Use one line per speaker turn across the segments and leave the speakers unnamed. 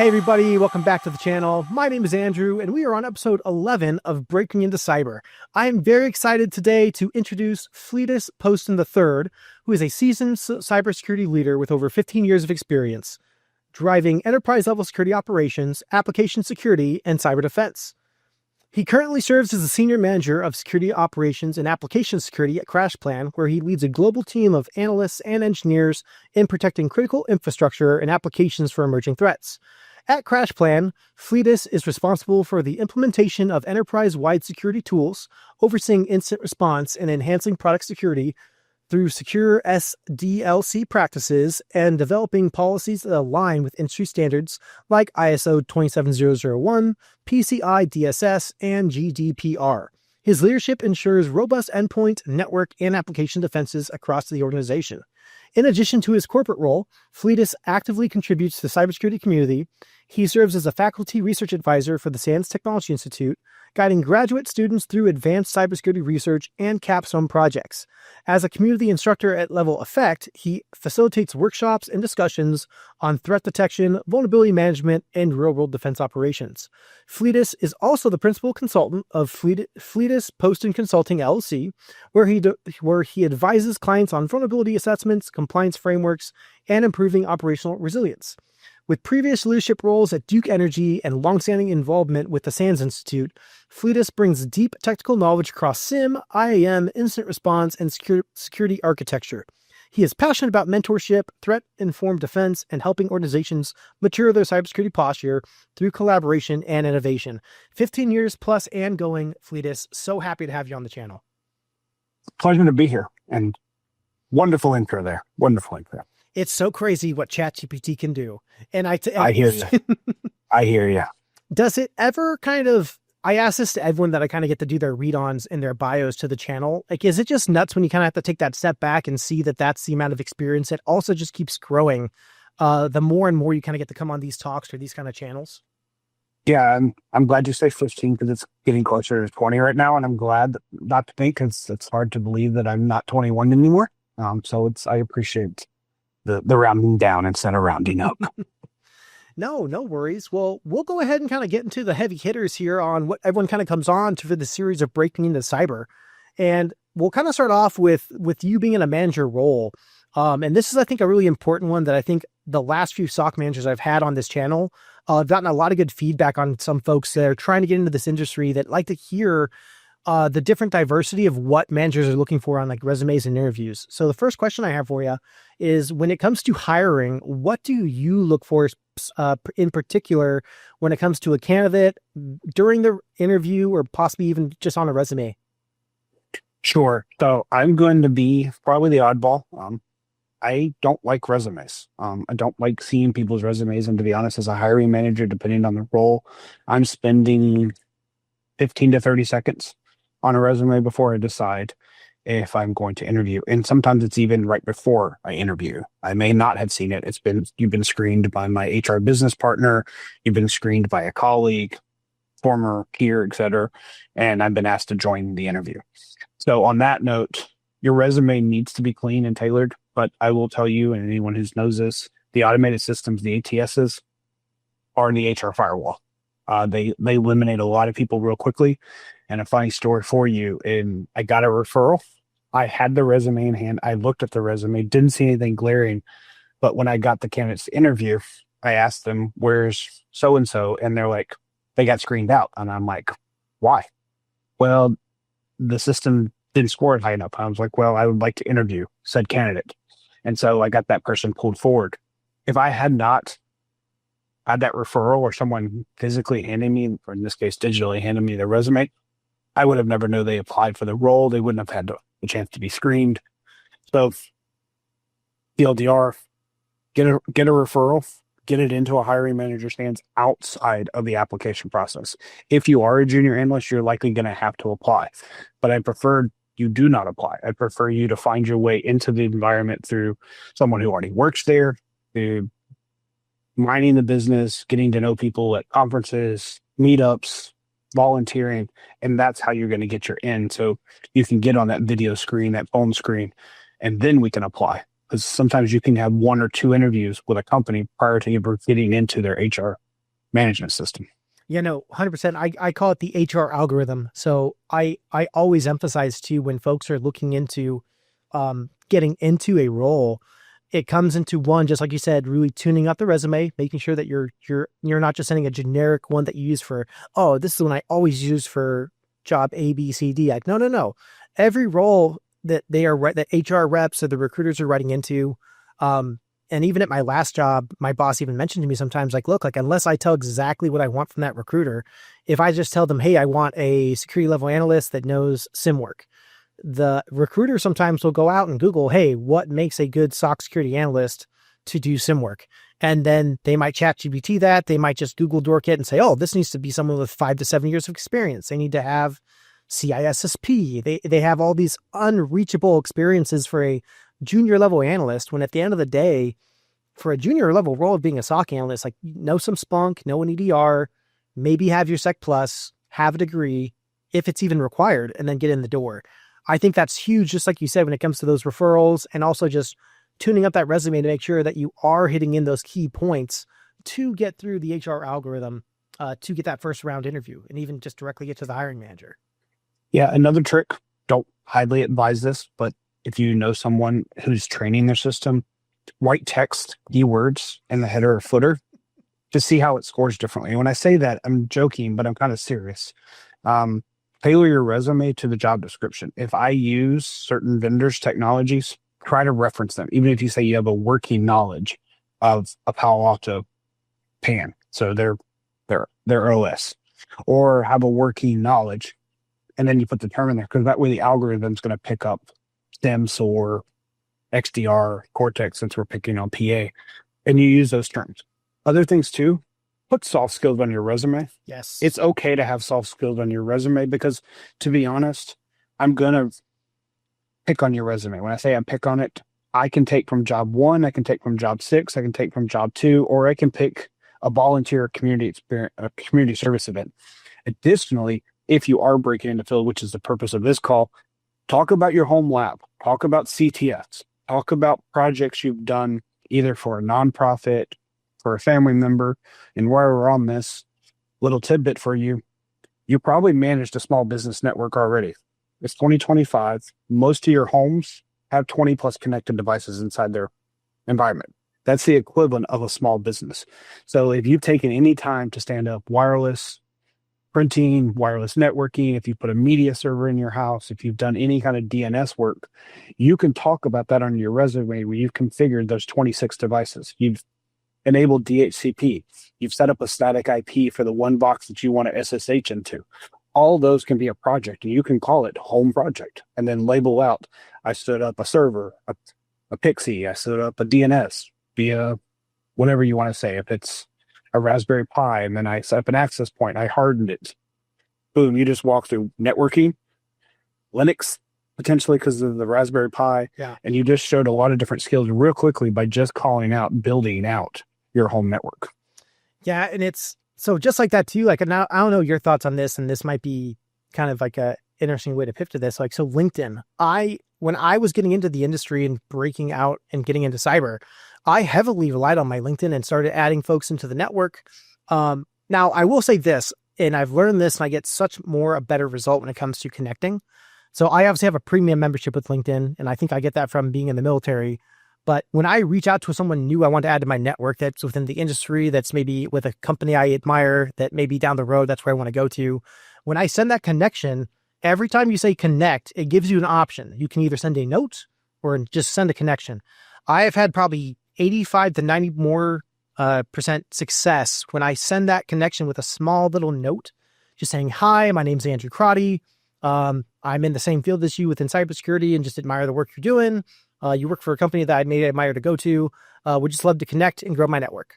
Hey everybody, welcome back to the channel. My name is Andrew and we are on episode 11 of Breaking into Cyber. I am very excited today to introduce Fletus Poston III, who is a seasoned cybersecurity leader with over 15 years of experience, driving enterprise-level security operations, application security, and cyber defense. He currently serves as the Senior Manager of Security Operations and Application Security at CrashPlan, where he leads a global team of analysts and engineers in protecting critical infrastructure and applications for emerging threats. At CrashPlan, Fletus is responsible for the implementation of enterprise-wide security tools, overseeing incident response and enhancing product security through secure SDLC practices and developing policies that align with industry standards like ISO 27001, PCI DSS, and GDPR. His leadership ensures robust endpoint, network, and application defenses across the organization. In addition to his corporate role, Fletus actively contributes to the cybersecurity community. He serves as a faculty research advisor for the SANS Technology Institute, guiding graduate students through advanced cybersecurity research and capstone projects. As a community instructor at Level Effect, he facilitates workshops and discussions on threat detection, vulnerability management, and real-world defense operations. Fletus is also the principal consultant of Fletus Poston Consulting LLC, where he advises clients on vulnerability assessments, compliance frameworks, and improving operational resilience. With previous leadership roles at Duke Energy and longstanding involvement with the SANS Institute, Fletus brings deep technical knowledge across SIEM, IAM, incident response, and security architecture. He is passionate about mentorship, threat-informed defense, and helping organizations mature their cybersecurity posture through collaboration and innovation. 15 years plus and going, Fletus. So happy to have you on the channel.
Pleasure to be here, and wonderful intro there. Wonderful intro.
It's so crazy what ChatGPT can do. And
I hear you. I hear you.
Does it ever kind of, I ask this to everyone that I kind of get to do their read-ons in their bios to the channel. Like, is it just nuts when you kind of have to take that step back and see that that's the amount of experience that also just keeps growing the more and more you kind of get to come on these talks or these kind of channels?
Yeah, I'm glad you say 15 because it's getting closer to 20 right now. And I'm glad not to think because it's hard to believe that I'm not 21 anymore. So I appreciate the rounding down instead of rounding up.
No worries. Well, we'll go ahead and kind of get into the heavy hitters here on what everyone kind of comes on to for the series of Breaking into Cyber. And we'll kind of start off with you being in a manager role. And this is, I think, a really important one that I think the last few SOC managers I've had on this channel, I've gotten a lot of good feedback on some folks that are trying to get into this industry that like to hear the different diversity of what managers are looking for on like resumes and interviews. So the first question I have for you is, when it comes to hiring, what do you look for in particular when it comes to a candidate during the interview or possibly even just on a resume?
Sure. So I'm going to be probably the oddball. I don't like resumes. I don't like seeing people's resumes. And to be honest, as a hiring manager, depending on the role, I'm spending 15 to 30 seconds on a resume before I decide if I'm going to interview. And sometimes it's even right before I interview. I may not have seen it. You've been screened by my HR business partner. You've been screened by a colleague, former peer, etc. And I've been asked to join the interview. So on that note, your resume needs to be clean and tailored. But I will tell you, and anyone who knows this, the automated systems, the ATSs, are the HR firewall. They eliminate a lot of people real quickly. And a funny story for you, and I got a referral. I had the resume in hand. I looked at the resume, didn't see anything glaring. But when I got the candidates to interview, I asked them, where's so-and-so? And they're like, they got screened out. And I'm like, why? Well, the system didn't score it high enough. I was like, well, I would like to interview said candidate. And so I got that person pulled forward. If I had not had that referral or someone physically handing me, or in this case, digitally handing me their resume, I would have never known they applied for the role. They wouldn't have had the chance to be screened. So TLDR, get a referral, get it into a hiring manager's hands outside of the application process. If you are a junior analyst, you're likely going to have to apply. But I prefer you do not apply. I prefer you to find your way into the environment through someone who already works there, through mining the business, getting to know people at conferences, meetups, volunteering, and that's how you're going to get your in. So you can get on that video screen, that phone screen, and then we can apply. Because sometimes you can have one or two interviews with a company prior to you getting into their HR management system.
Yeah, no, 100%. I call it the HR algorithm. So I always emphasize too, when folks are looking into getting into a role, it comes into one, just like you said, really tuning up the resume, making sure that you're not just sending a generic one that you use for, oh, this is the one I always use for job A, B, C, D. Like, no. Every role that that HR reps or the recruiters are writing into, and even at my last job, my boss even mentioned to me sometimes, like, look, like, unless I tell exactly what I want from that recruiter, if I just tell them, hey, I want a security level analyst that knows SIM work, the recruiter sometimes will go out and Google, hey, what makes a good SOC security analyst to do SIM work? And then they might chat GPT that. They might just Google dork it and say, oh, this needs to be someone with 5 to 7 years of experience. They need to have CISSP. They have all these unreachable experiences for a junior level analyst, when at the end of the day, for a junior level role of being a SOC analyst, like, know some Splunk, know an EDR, maybe have your Sec Plus, have a degree, if it's even required, and then get in the door. I think that's huge, just like you said, when it comes to those referrals, and also just tuning up that resume to make sure that you are hitting in those key points to get through the HR algorithm, to get that first round interview, and even just directly get to the hiring manager.
Yeah, another trick, don't highly advise this, but if you know someone who's training their system, write text keywords in the header or footer to see how it scores differently. And when I say that, I'm joking, but I'm kind of serious. Tailor your resume to the job description. If I use certain vendors' technologies, try to reference them, even if you say you have a working knowledge of a Palo Alto PAN, so their OS, or have a working knowledge, and then you put the term in there, because that way the algorithm's going to pick up SIEMs or XDR, Cortex, since we're picking on PA, and you use those terms. Other things too, put soft skills on your resume.
Yes.
It's okay to have soft skills on your resume, because, to be honest, I'm going to pick on your resume. When I say I pick on it, I can take from job 1, I can take from job 6, I can take from job 2, or I can pick a volunteer community experience, a community service event. Additionally, if you are breaking into field, which is the purpose of this call, talk about your home lab, talk about CTS, talk about projects you've done either for a nonprofit, for a family member. And while we're on this, little tidbit for you, you probably managed a small business network already. It's 2025. Most of your homes have 20 plus connected devices inside their environment. That's the equivalent of a small business. So if you've taken any time to stand up wireless printing, wireless networking, if you put a media server in your house, if you've done any kind of DNS work, you can talk about that on your resume where you've configured those 26 devices. You've enabled DHCP. You've set up a static IP for the one box that you want to SSH into. All those can be a project, and you can call it home project, and then label out, I stood up a server, a Pixie, I stood up a DNS via whatever you want to say. If it's a Raspberry Pi, and then I set up an access point, I hardened it. Boom, you just walk through networking, Linux, potentially because of the Raspberry Pi, and you just showed a lot of different skills real quickly by just calling out, building out your home network.
Yeah, and it's, so just like that too, like, now I don't know your thoughts on this, and this might be kind of like a interesting way to pivot to this. Like, so LinkedIn, when I was getting into the industry and breaking out and getting into cyber, I heavily relied on my LinkedIn and started adding folks into the network. Now I will say this, and I've learned this, and I get such a better result when it comes to connecting. So I obviously have a premium membership with LinkedIn, and I think I get that from being in the military. But when I reach out to someone new I want to add to my network that's within the industry, that's maybe with a company I admire, that maybe down the road, that's where I want to go to. When I send that connection, every time you say connect, it gives you an option. You can either send a note or just send a connection. I have had probably 85 to 90 more percent success when I send that connection with a small little note, just saying, hi, my name's Andrew Crotty. I'm in the same field as you within cybersecurity and just admire the work you're doing. You work for a company that I may admire to go to. Would just love to connect and grow my network.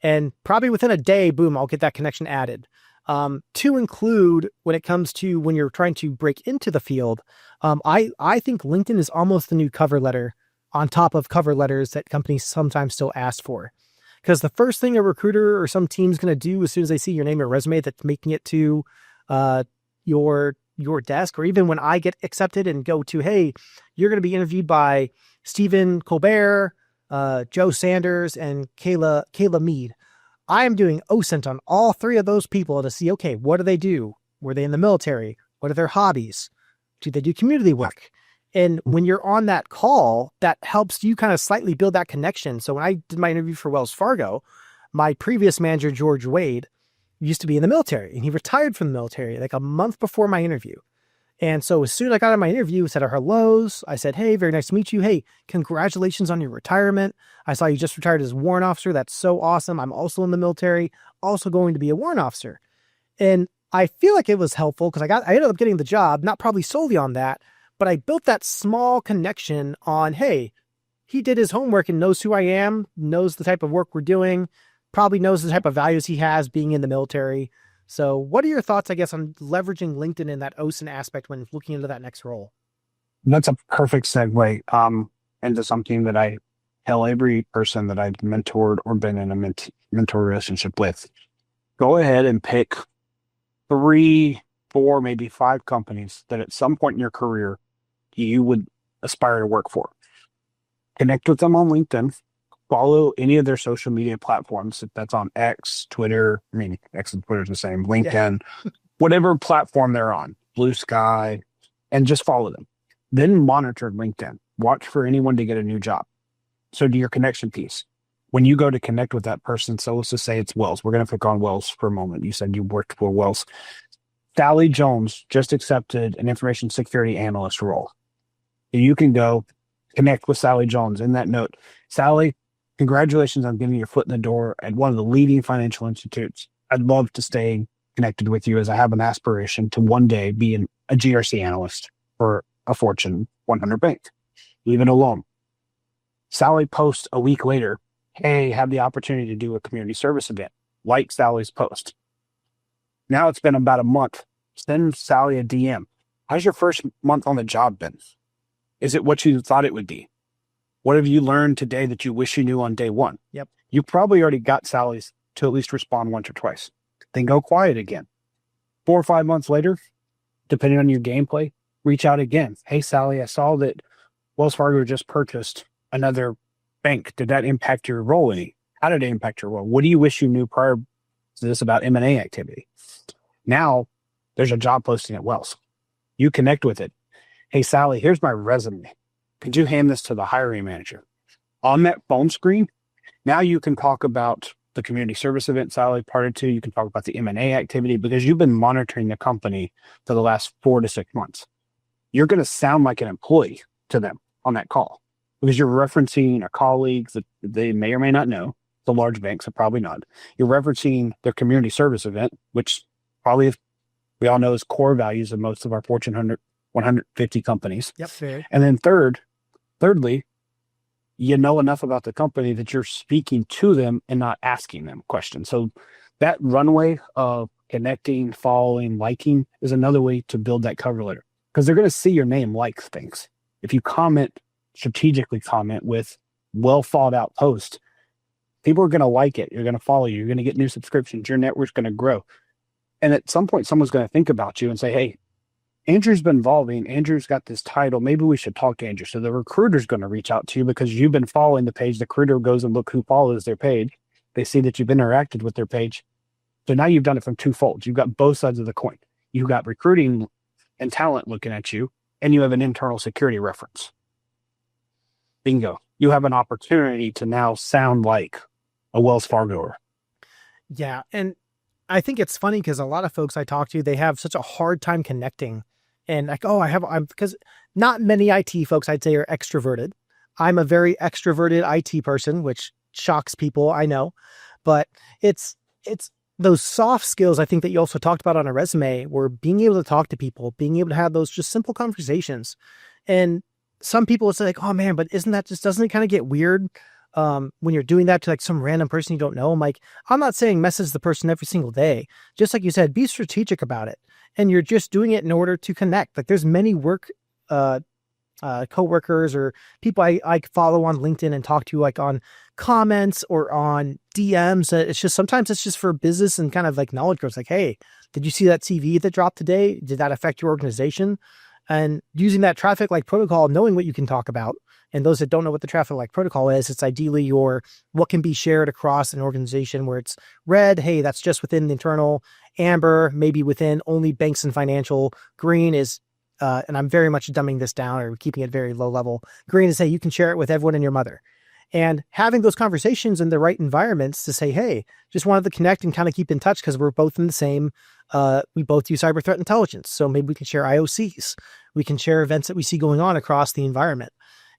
And probably within a day, boom, I'll get that connection added. To include when it comes to when you're trying to break into the field, I think LinkedIn is almost the new cover letter on top of cover letters that companies sometimes still ask for. Because the first thing a recruiter or some team's going to do as soon as they see your name or resume that's making it to your desk, or even when I get accepted and go to, hey, you're going to be interviewed by Stephen Colbert, Joe Sanders, and Kayla Mead. I am doing OSINT on all three of those people to see, okay, what do they do? Were they in the military? What are their hobbies? Do they do community work? And when you're on that call, that helps you kind of slightly build that connection. So when I did my interview for Wells Fargo, my previous manager, George Wade, used to be in the military, and he retired from the military like a month before my interview. And so as soon as I got on my interview, I said our hellos. I said, hey, very nice to meet you. Hey, congratulations on your retirement. I saw you just retired as a warrant officer. That's so awesome. I'm also in the military, also going to be a warrant officer. And I feel like it was helpful because I ended up getting the job, not probably solely on that, but I built that small connection on, hey, he did his homework and knows who I am, knows the type of work we're doing, probably knows the type of values he has being in the military. So what are your thoughts, I guess, on leveraging LinkedIn in that OSINT aspect when looking into that next role?
That's a perfect segue into something that I tell every person that I've mentored or been in a mentor relationship with. Go ahead and pick 3, 4, maybe 5 companies that at some point in your career you would aspire to work for. Connect with them on LinkedIn. Follow any of their social media platforms. If that's on X, Twitter, I mean, X and Twitter is the same, LinkedIn, whatever platform they're on, Blue Sky, and just follow them. Then monitor LinkedIn. Watch for anyone to get a new job. So do your connection piece. When you go to connect with that person, so let's just say it's Wells. We're going to pick on Wells for a moment. You said you worked for Wells. Sally Jones just accepted an information security analyst role. You can go connect with Sally Jones in that note. Sally, congratulations on getting your foot in the door at one of the leading financial institutes. I'd love to stay connected with you as I have an aspiration to one day be a GRC analyst for a Fortune 100 bank. Leave it alone. Sally posts a week later, hey, have the opportunity to do a community service event. Like Sally's post. Now it's been about a month. Send Sally a DM. How's your first month on the job been? Is it what you thought it would be? What have you learned today that you wish you knew on day one?
Yep.
You probably already got Sally's to at least respond once or twice. Then go quiet again. 4 or 5 months later, depending on your gameplay, reach out again. Hey, Sally, I saw that Wells Fargo just purchased another bank. Did that impact your role any? How did it impact your role? What do you wish you knew prior to this about M&A activity? Now, there's a job posting at Wells. You connect with it. Hey, Sally, here's my resume. Could you hand this to the hiring manager? On that phone screen, now you can talk about the community service event Sally parted to. You can talk about the M&A activity because you've been monitoring the company for the last 4 to 6 months. You're going to sound like an employee to them on that call because you're referencing a colleague that they may or may not know. The large banks are probably not. You're referencing their community service event, which probably we all know is core values of most of our Fortune 150 companies.
Yep. Fair.
And then thirdly, you know enough about the company that you're speaking to them and not asking them questions. So that runway of connecting, following, liking is another way to build that cover letter because they're going to see your name like things. If you strategically comment with well thought out posts, people are going to like it. You're going to follow you. You're going to get new subscriptions. Your network's going to grow. And at some point, someone's going to think about you and say, hey, Andrew's been evolving. Andrew's got this title. Maybe we should talk to Andrew. So the recruiter's going to reach out to you because you've been following the page. The recruiter goes and look who follows their page. They see that you've interacted with their page. So now you've done it from 2 folds. You've got both sides of the coin. You've got recruiting and talent looking at you, and you have an internal security reference. Bingo. You have an opportunity to now sound like a Wells Fargoer.
Yeah. And I think it's funny because a lot of folks I talk to, they have such a hard time connecting. And like, oh, because not many IT folks I'd say are extroverted. I'm a very extroverted IT person, which shocks people, I know. But it's those soft skills I think that you also talked about on a resume were being able to talk to people, being able to have those just simple conversations. And some people would say like, oh man, but doesn't it kind of get weird when you're doing that to like some random person you don't know? I'm like, I'm not saying message the person every single day. Just like you said, be strategic about it. And you're just doing it in order to connect. Like there's many coworkers or people I follow on LinkedIn and talk to like on comments or on DMs. Sometimes it's just for business and kind of like knowledge growth. Like, hey, did you see that CV that dropped today? Did that affect your organization? And using that traffic like protocol, knowing what you can talk about And those that don't know what the traffic light protocol is, it's ideally your what can be shared across an organization, where it's red, hey, that's just within the internal, amber, maybe within only banks and financial, green is, and I'm very much dumbing this down or keeping it very low level. Green is, hey, you can share it with everyone and your mother. And having those conversations in the right environments to say, hey, just wanted to connect and kind of keep in touch because we're both in the same, we both use cyber threat intelligence. So maybe we can share IOCs. We can share events that we see going on across the environment.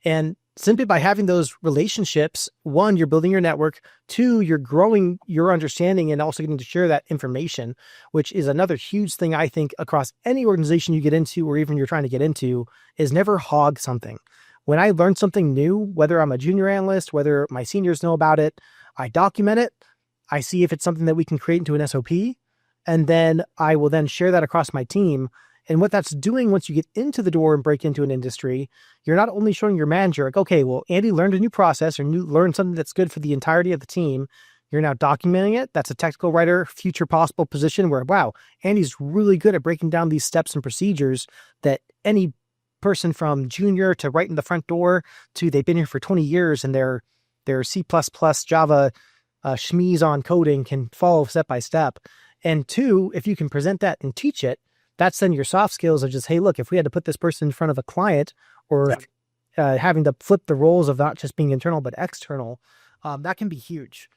And simply by having those relationships, one, you're building your network. Two, you're growing your understanding and also getting to share that information, which is another huge thing I think across any organization you get into, or even you're trying to get into, is never hog something. When I learn something new, whether I'm a junior analyst, whether my seniors know about it, I document it. I see if it's something that we can create into an SOP, and then I will then share that across my team. And what that's doing once you get into the door and break into an industry, you're not only showing your manager, like, okay, well, Andy learned a new process or learned something that's good for the entirety of the team. You're now documenting it. That's a technical writer, future possible position where, wow, Andy's really good at breaking down these steps and procedures that any person from junior to right in the front door to they've been here for 20 years and their C++, Java schmees on coding can follow step by step. And two, if you can present that and teach it, that's then your soft skills of just, hey, look, if we had to put this person in front of a client or having to flip the roles of not just being internal, but external, that can be huge.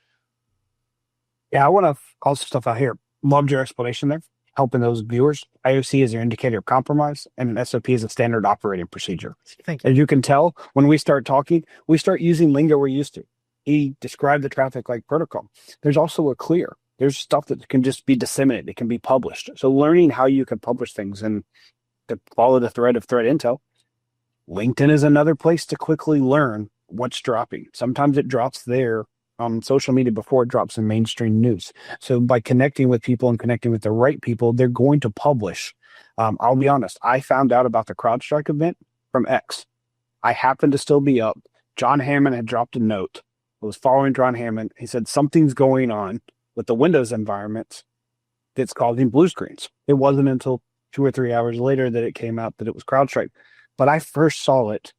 Yeah, I want to call some stuff out here. Loved your explanation there, helping those viewers. IOC is your indicator of compromise, and an SOP is a standard operating procedure.
Thank you.
As you can tell, when we start talking, we start using lingo we're used to. He described the traffic light protocol. There's also a clear. There's stuff that can just be disseminated. It can be published. So learning how you can publish things and to follow the thread of threat intel. LinkedIn is another place to quickly learn what's dropping. Sometimes it drops there on social media before it drops in mainstream news. So by connecting with people and connecting with the right people, they're going to publish. I'll be honest. I found out about the CrowdStrike event from X. I happened to still be up. John Hammond had dropped a note. I was following John Hammond. He said something's going on with the Windows environment that's causing blue screens. It wasn't until 2 or 3 hours later that it came out that it was CrowdStrike. But I first saw it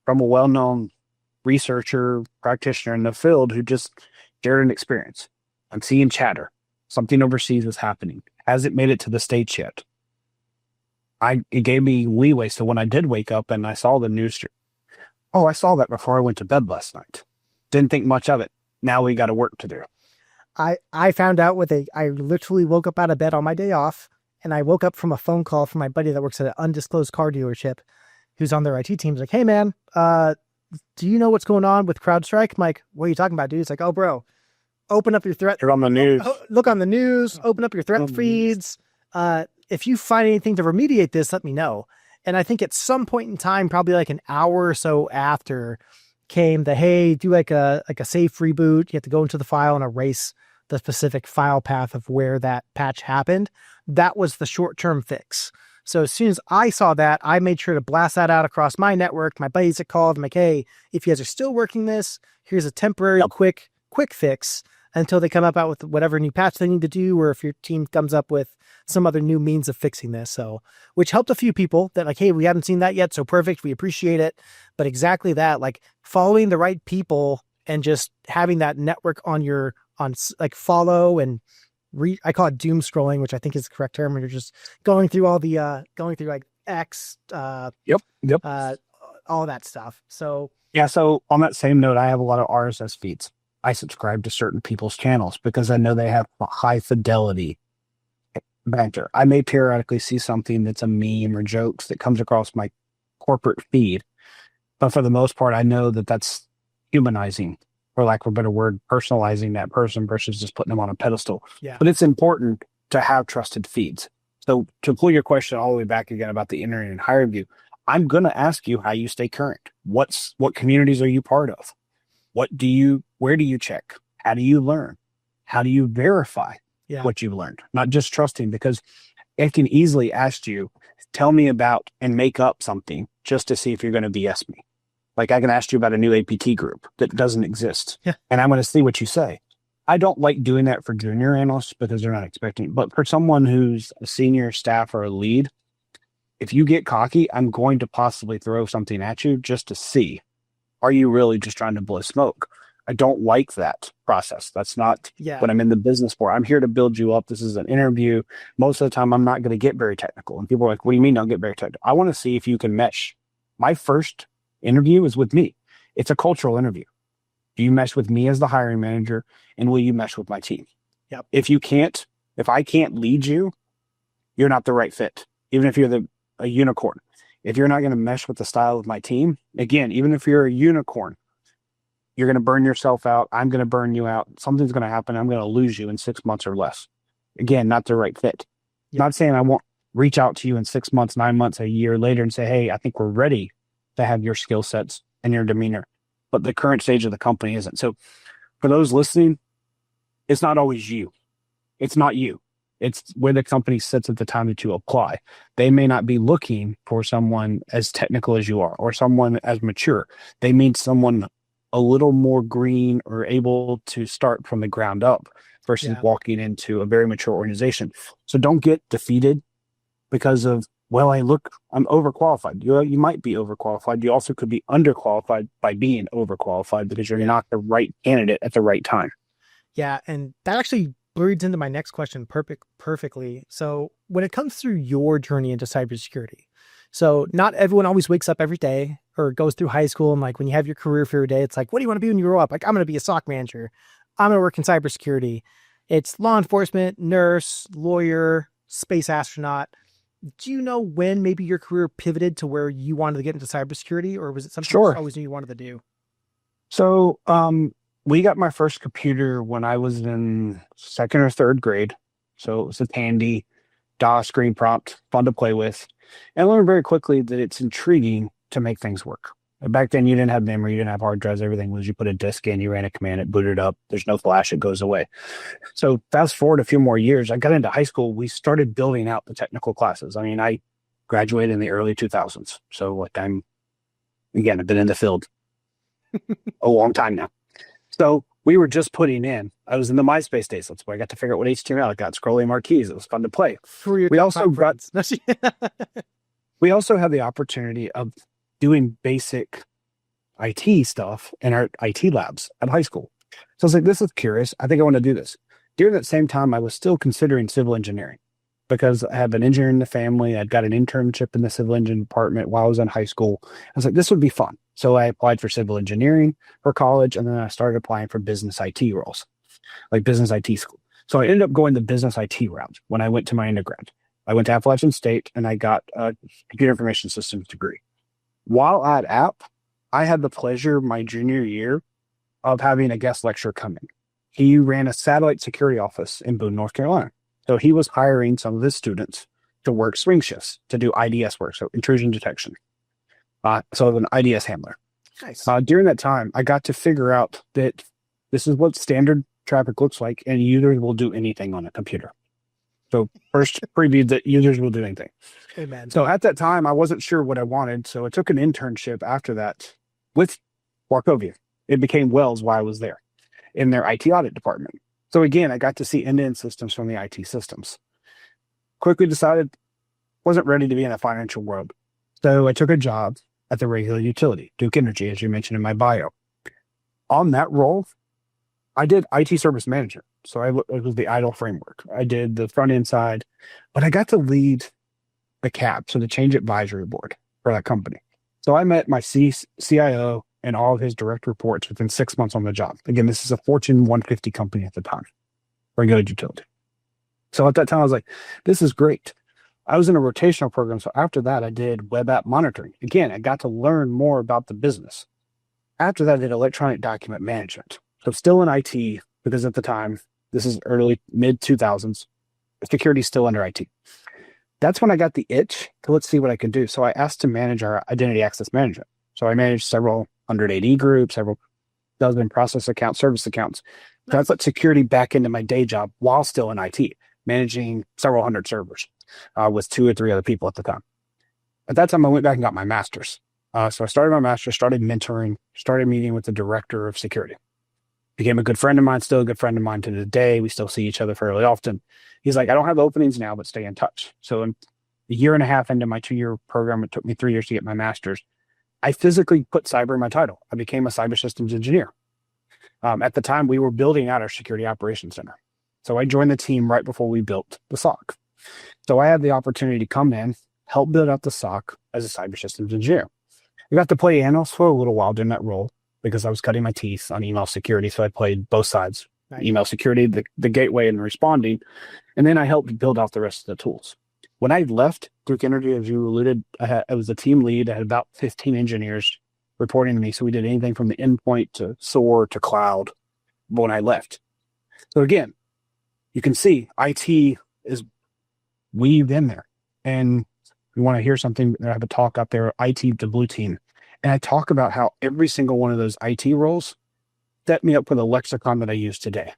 from a well-known researcher, practitioner in the field who just shared an experience. I'm seeing chatter. Something overseas was happening. Hasn't made it to the States yet. It gave me leeway. So when I did wake up and I saw the news, I saw that before I went to bed last night. Didn't think much of it. Now we got a work to do.
I found out I literally woke up out of bed on my day off, and I woke up from a phone call from my buddy that works at an undisclosed car dealership who's on their IT team. He's like, hey man, do you know what's going on with CrowdStrike? I'm like, what are you talking about, dude? It's like, oh bro, open up your threat.
You're on the news.
Look on the news, open up your threat feeds. If you find anything to remediate this, let me know. And I think at some point in time, probably like an hour or so after, came the, hey, do like a safe reboot. You have to go into the file and erase the specific file path of where that patch happened. That was the short-term fix. So as soon as I saw that, I made sure to blast that out across my network. My buddies that called, I'm like, hey, if you guys are still working this, here's a temporary quick fix until they come out with whatever new patch they need to do, or if your team comes up with some other new means of fixing this. So, which helped a few people that like, hey, we haven't seen that yet. So perfect. We appreciate it. But exactly that, like following the right people and just having that network on like follow and I call it doom scrolling, which I think is the correct term. When you're just going through all the, going through like X, all that stuff. So,
yeah. So on that same note, I have a lot of RSS feeds. I subscribe to certain people's channels because I know they have high fidelity banter. I may periodically see something that's a meme or jokes that comes across my corporate feed, but for the most part, I know that that's humanizing, for lack of a better word, personalizing that person versus just putting them on a pedestal.
Yeah.
But it's important to have trusted feeds. So to pull your question all the way back again about the internet and hiring view, I'm going to ask you how you stay current. What communities are you part of? Where do you check? How do you learn? How do you verify what you've learned? Not just trusting, because I can easily ask you, tell me about and make up something just to see if you're going to BS me. Like I can ask you about a new APT group that doesn't exist.
Yeah.
And I'm going to see what you say. I don't like doing that for junior analysts because they're not expecting it. But for someone who's a senior staff or a lead, if you get cocky, I'm going to possibly throw something at you just to see. are you really just trying to blow smoke? I don't like that process. That's not what I'm in the business for. I'm here to build you up. This is an interview. Most of the time, I'm not going to get very technical. And people are like, what do you mean don't get very technical? I want to see if you can mesh. My first interview is with me. It's a cultural interview. Do you mesh with me as the hiring manager? And will you mesh with my team?
Yep.
If I can't lead you, you're not the right fit. Even if you're a unicorn. If you're not going to mesh with the style of my team, again, even if you're a unicorn, you're going to burn yourself out. I'm going to burn you out. Something's going to happen. I'm going to lose you in 6 months or less. Again, not the right fit.
Yep.
Not saying I won't reach out to you in 6 months, 9 months, a year later and say, hey, I think we're ready to have your skill sets and your demeanor. But the current stage of the company isn't. So for those listening, it's not always you. It's not you. It's where the company sits at the time that you apply. They may not be looking for someone as technical as you are or someone as mature. They need someone a little more green or able to start from the ground up versus walking into a very mature organization. So don't get defeated because of, well, I'm overqualified. You might be overqualified. You also could be underqualified by being overqualified because you're not the right candidate at the right time.
Yeah. And that actually bleeds into my next question perfectly. So when it comes through your journey into cybersecurity, so not everyone always wakes up every day or goes through high school. And like when you have your career fair day, it's like, what do you want to be when you grow up? Like, I'm going to be a SOC manager. I'm going to work in cybersecurity. It's law enforcement, nurse, lawyer, space astronaut. Do you know when maybe your career pivoted to where you wanted to get into cybersecurity, or was it something you always knew you wanted to do?
So, we got my first computer when I was in second or third grade. So it was a Tandy DOS screen prompt, fun to play with. And I learned very quickly that it's intriguing to make things work. Back then, you didn't have memory, you didn't have hard drives. Everything was you put a disk in, you ran a command, it booted up. There's no flash, it goes away. So fast forward a few more years, I got into high school. We started building out the technical classes. I mean, I graduated in the early 2000s. So like I've been in the field a long time now. So we were just putting in. I was in the MySpace days. That's where I got to figure out what HTML. I got scrolling marquees. It was fun to play. We also had the opportunity of doing basic IT stuff in our IT labs at high school. So I was like, this is curious. I think I want to do this. During that same time, I was still considering civil engineering because I have an engineer in the family. I'd got an internship in the civil engineering department while I was in high school. I was like, this would be fun. So I applied for civil engineering for college, and then I started applying for business IT roles, like business IT school. So I ended up going the business IT route when I went to my undergrad. I went to Appalachian State, and I got a computer information systems degree. While at App, I had the pleasure my junior year of having a guest lecturer come in. He ran a satellite security office in Boone, North Carolina. So he was hiring some of his students to work swing shifts to do IDS work, so intrusion detection. So an IDS handler.
Nice.
During that time, I got to figure out that this is what standard traffic looks like, and users will do anything on a computer. So first preview that users will do anything.
Amen.
So at that time, I wasn't sure what I wanted. So I took an internship after that with Wachovia. It became Wells while I was there in their IT audit department. So again, I got to see end-to-end systems from the IT systems. Quickly decided wasn't ready to be in the financial world. So I took a job at the regular utility, Duke Energy, as you mentioned in my bio. On that role, I did IT service management. So it was the IDLE framework. I did the front end side, but I got to lead the CAB, so the change advisory board for that company. So I met my CIO and all of his direct reports within 6 months on the job. Again, this is a Fortune 150 company at the time, regulated utility. So at that time, I was like, this is great. I was in a rotational program. So after that, I did web app monitoring. Again, I got to learn more about the business. After that, I did electronic document management. So still in IT, because at the time, this is early, mid 2000s, security is still under IT. That's when I got the itch to let's see what I can do. So I asked to manage our identity access management. So I managed several 100 AD groups, several dozen process accounts, service accounts. So I put security back into my day job while still in IT, managing several hundred servers with 2 or 3 other people at the time. At that time, I went back and got my master's. So I started my master's, started mentoring, started meeting with the director of security. Became a good friend of mine, still a good friend of mine to this day. We still see each other fairly often. He's like, I don't have openings now, but stay in touch. So a year and a half into my 2-year program, it took me 3 years to get my master's. I physically put cyber in my title. I became a cyber systems engineer. At the time, we were building out our security operations center. So I joined the team right before we built the SOC. So I had the opportunity to come in, help build out the SOC as a cyber systems engineer. I got to play analyst for a little while during that role because I was cutting my teeth on email security. So I played both sides, nice. Email security, the gateway and responding. And then I helped build out the rest of the tools. When I left Duke Energy, as you alluded, I was a team lead. I had about 15 engineers reporting to me. So we did anything from the endpoint to SOAR to cloud when I left. So again, you can see IT is weaved in there. And we want to hear something, I have a talk out there, IT to blue team. And I talk about how every single one of those IT roles set me up for the lexicon that I use today.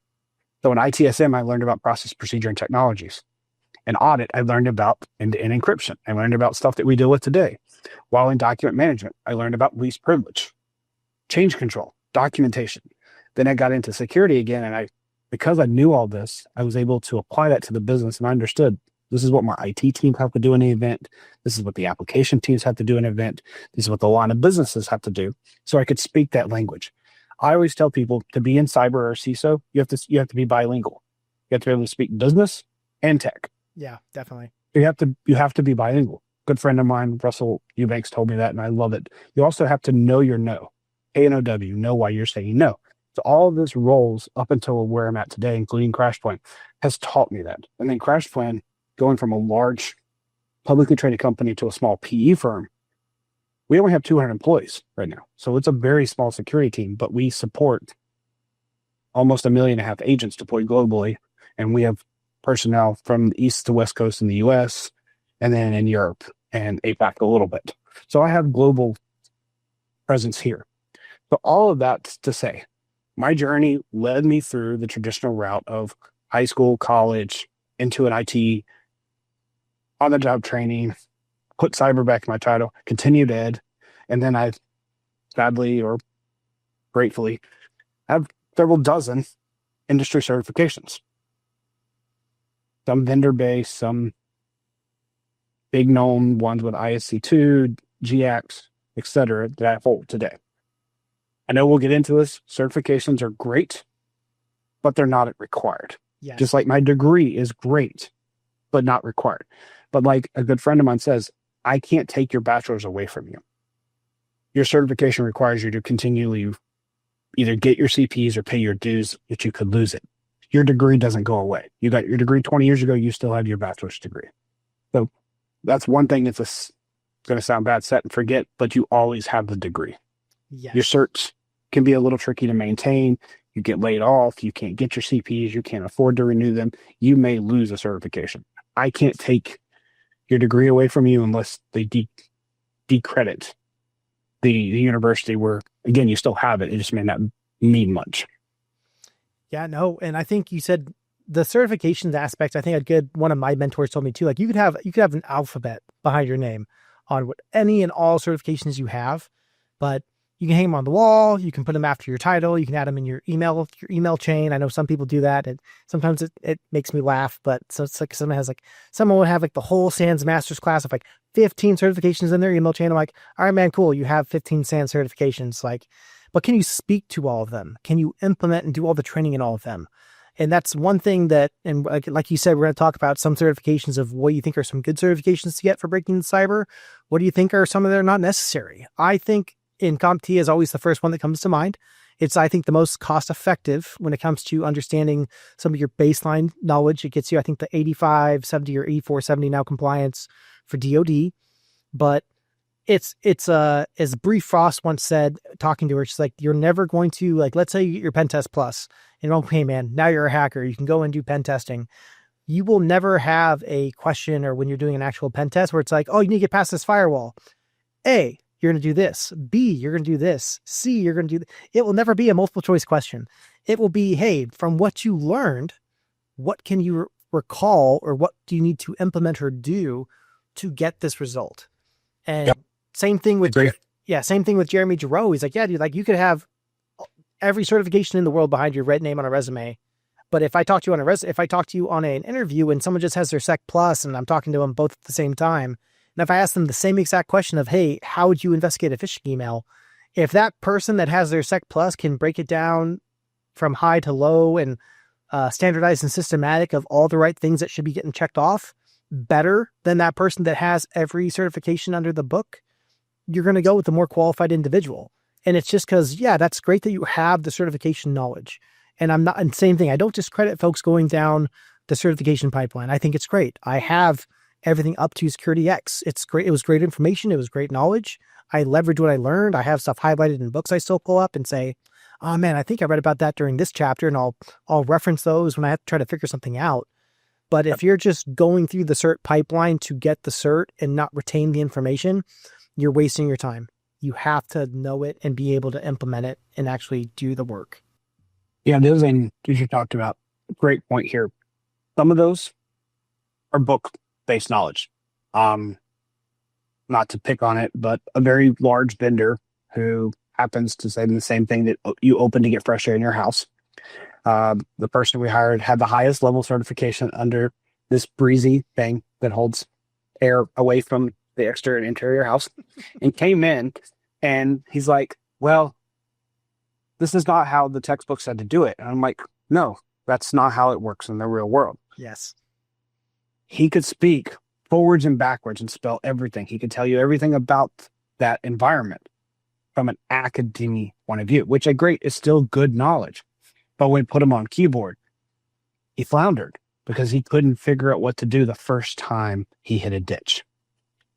So in ITSM, I learned about process, procedure, and technologies. In audit, I learned about end-to-end encryption. I learned about stuff that we deal with today. While in document management, I learned about least privilege, change control, documentation. Then I got into security again, and because I knew all this, I was able to apply that to the business, and I understood this is what my IT team have to do in an event. This is what the application teams have to do in an event. This is what the line of businesses have to do. So I could speak that language. I always tell people to be in cyber or CISO, you have to be bilingual. You have to be able to speak business and tech.
Yeah, definitely.
You have to be bilingual. Good friend of mine, Russell Eubanks, told me that, and I love it. You also have to know your no. A-N-O-W, know why you're saying no. So all of this roles up until where I'm at today, including CrashPlan, has taught me that. And then CrashPlan, going from a large publicly traded company to a small PE firm, we only have 200 employees right now. So it's a very small security team, but we support almost 1.5 million agents deployed globally. And we have personnel from the east to west coast in the US, and then in Europe and APAC a little bit. So I have global presence here. So all of that to say, my journey led me through the traditional route of high school, college, into an IT, on-the-job training, put cyber back in my title, continued ed, and then I sadly or gratefully have several dozen industry certifications. Some vendor-based, some big known ones with ISC2, GX, etc. that I hold today. I know we'll get into this. Certifications are great, but they're not required.
Yes.
Just like my degree is great, but not required. But like a good friend of mine says, I can't take your bachelor's away from you. Your certification requires you to continually either get your CPs or pay your dues, that you could lose it. Your degree doesn't go away. You got your degree 20 years ago, you still have your bachelor's degree. So that's one thing that's going to sound bad, set and forget, but you always have the degree.
Yes.
Your certs can be a little tricky to maintain. You get laid off. You can't get your CPs. You can't afford to renew them. You may lose a certification. I can't take your degree away from you unless they decredit the university where, again, you still have it. It just may not mean much.
Yeah, no. And I think you said the certifications aspect, I think one of my mentors told me too, like you could have an alphabet behind your name on what any and all certifications you have, but you can hang them on the wall. You can put them after your title. You can add them in your email chain. I know some people do that, and sometimes it makes me laugh. But so it's like someone would have like the whole SANS master's class of like 15 certifications in their email chain. I'm like, all right, man, cool. You have 15 SANS certifications. Like, but can you speak to all of them? Can you implement and do all the training in all of them? And that's one thing that, and like you said, we're going to talk about some certifications of what you think are some good certifications to get for breaking into cyber. What do you think are some of that are not necessary? I think in CompTIA is always the first one that comes to mind. It's, I think, the most cost effective when it comes to understanding some of your baseline knowledge. It gets you, I think, the 8570 or 8470 now compliance for DoD. But it's as Bree Frost once said, talking to her, she's like, you're never going to, like, let's say you get your pen test plus, and okay, man, now you're a hacker. You can go and do pen testing. You will never have a question or when you're doing an actual pen test where it's like, oh, you need to get past this firewall. A, you're going to do this. B, you're going to do this. C, you're going to do it will never be a multiple choice question. It will be, hey, from what you learned, what can you recall or what do you need to implement or do to get this result? And
yep.
Same thing with Jeremy Giroux. He's like, yeah, dude, like you could have every certification in the world behind your red name on a resume. But if I talk to you on an interview and someone just has their Sec Plus and I'm talking to them both at the same time, And if I ask them the same exact question of, hey, how would you investigate a phishing email? If that person that has their Sec Plus can break it down from high to low and standardized and systematic of all the right things that should be getting checked off better than that person that has every certification under the book, you're going to go with the more qualified individual. And it's just because, yeah, that's great that you have the certification knowledge. And and same thing. I don't discredit folks going down the certification pipeline. I think it's great. I have everything up to Security X. It's great. It was great information. It was great knowledge. I leverage what I learned. I have stuff highlighted in books I still pull up and say, oh man, I think I read about that during this chapter, and I'll reference those when I have to try to figure something out. But if you're just going through the cert pipeline to get the cert and not retain the information, you're wasting your time. You have to know it and be able to implement it and actually do the work.
Yeah, the other thing that you talked about, great point here. Some of those are book-based knowledge. Not to pick on it, but a very large vendor who happens to say the same thing that you open to get fresh air in your house. The person we hired had the highest level certification under this breezy thing that holds air away from the exterior and interior house, and came in and he's like, well, this is not how the textbook said to do it. And I'm like, no, that's not how it works in the real world.
Yes.
He could speak forwards and backwards and spell everything. He could tell you everything about that environment from an academic point of view, which is still good knowledge. But when we put him on keyboard, he floundered because he couldn't figure out what to do the first time he hit a ditch.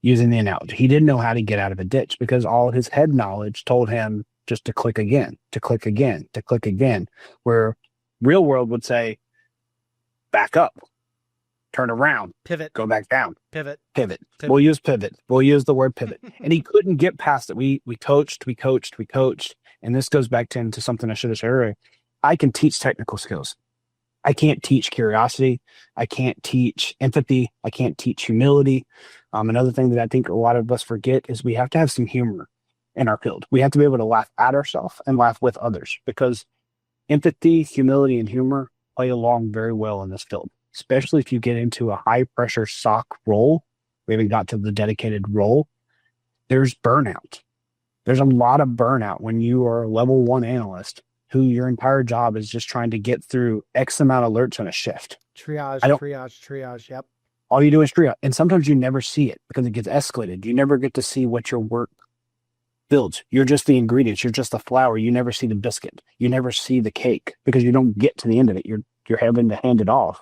Using the analogy, he didn't know how to get out of a ditch because all his head knowledge told him just to click again, to click again, to click again, where real world would say, back up, turn around,
pivot,
go back down,
pivot.
We'll use pivot. We'll use the word pivot. And he couldn't get past it. We coached. And this goes back into something I should have said earlier. I can teach technical skills. I can't teach curiosity. I can't teach empathy. I can't teach humility. Another thing that I think a lot of us forget is we have to have some humor in our field. We have to be able to laugh at ourselves and laugh with others, because empathy, humility, and humor play along very well in this field, especially if you get into a high pressure SOC role. We haven't got to the dedicated role. There's burnout. There's a lot of burnout when you are a level 1 analyst who your entire job is just trying to get through X amount of alerts on a shift.
Triage. Yep.
All you do is triage. And sometimes you never see it because it gets escalated. You never get to see what your work builds. You're just the ingredients. You're just the flour. You never see the biscuit. You never see the cake because you don't get to the end of it. You're having to hand it off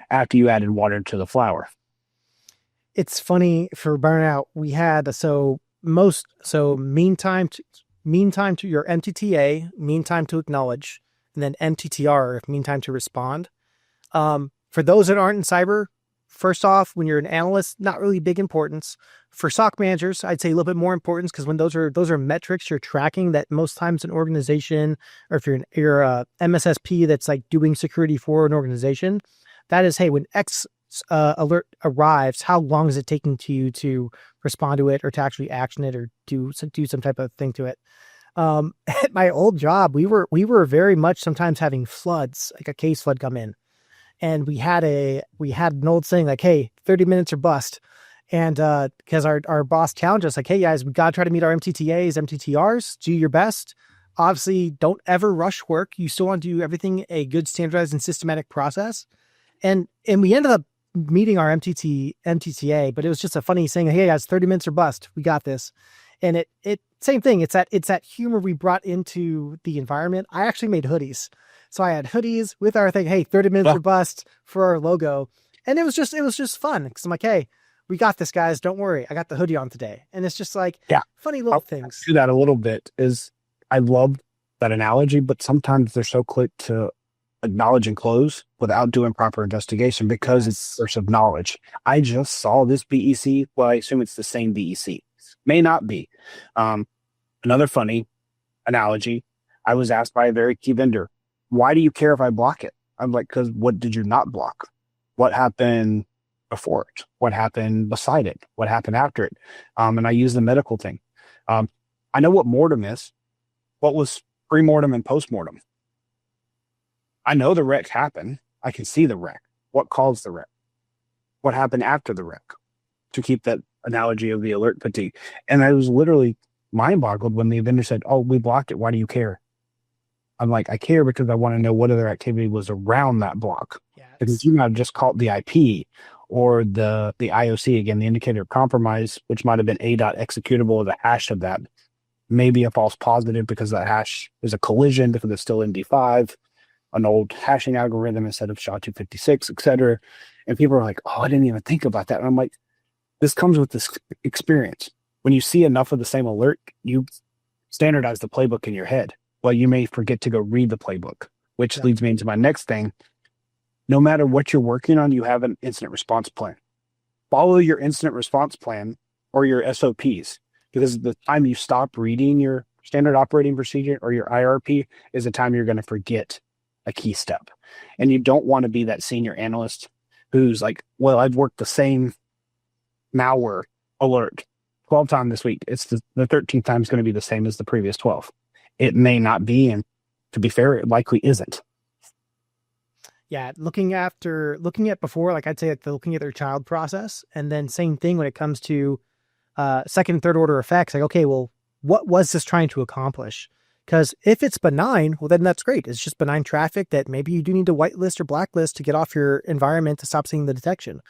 after you added water to the flour.
It's funny for burnout. We had mean time to your MTTA, mean time to acknowledge, and then MTTR, mean time to respond. For those that aren't in cyber, first off, when you're an analyst, not really big importance. For SOC managers, I'd say a little bit more importance, because when those are metrics you're tracking that most times an organization, or if you're a MSSP that's like doing security for an organization, that is, hey, when X alert arrives, how long is it taking to you to respond to it or to actually action it or do some type of thing to it? At my old job, we were very much sometimes having floods, like a case flood come in. And we had an old saying like, hey, 30 minutes or bust. And because our boss challenged us like, hey guys, we got to try to meet our MTTAs, MTTRs, do your best. Obviously, don't ever rush work. You still want to do everything a good standardized and systematic process. And we ended up meeting our MTTA, but it was just a funny saying, hey guys, 30 minutes or bust. We got this. And it same thing. It's that humor we brought into the environment. I actually made hoodies. So I had hoodies with our thing, hey, 30 minutes or bust for our logo. And it was just fun. Because I'm like, hey, we got this, guys. Don't worry. I got the hoodie on today. And it's just like funny little things.
Do that a little bit. I love that analogy, but sometimes they're so quick to acknowledge and close without doing proper investigation because it's source of knowledge. I just saw this BEC. Well, I assume it's the same BEC. May not be. Another funny analogy. I was asked by a very key vendor, why do you care if I block it? I'm like, because what did you not block? What happened before it? What happened beside it? What happened after it? And I use the medical thing. I know what mortem is. What was pre-mortem and post-mortem? I know the wreck happened. I can see the wreck. What caused the wreck? What happened after the wreck to keep that analogy of the alert fatigue. And I was literally mind boggled when the vendor said, "Oh, we blocked it. Why do you care?" I'm like, I care because I want to know what other activity was around that block.
Yeah,
Because you might have just called the IP or the IOC, again, the indicator of compromise, which might have been a dot executable or the hash of that. Maybe a false positive because that hash is a collision because it's still MD5, an old hashing algorithm instead of SHA-256, et cetera. And people are like, "Oh, I didn't even think about that." And I'm like, this comes with this experience. When you see enough of the same alert, you standardize the playbook in your head. Well, you may forget to go read the playbook, which leads me into my next thing. No matter what you're working on, you have an incident response plan. Follow your incident response plan or your SOPs, because the time you stop reading your standard operating procedure or your IRP is the time you're going to forget a key step. And you don't want to be that senior analyst who's like, "Well, I've worked the same malware alert 12 times this week. It's the 13th time is going to be the same as the previous 12. It may not be, and to be fair, it likely isn't.
Yeah, looking at before, like I'd say, like looking at their child process, and then same thing when it comes to second and third order effects. Like, okay, well, what was this trying to accomplish? Because if it's benign, well, then that's great. It's just benign traffic that maybe you do need to whitelist or blacklist to get off your environment to stop seeing the detection.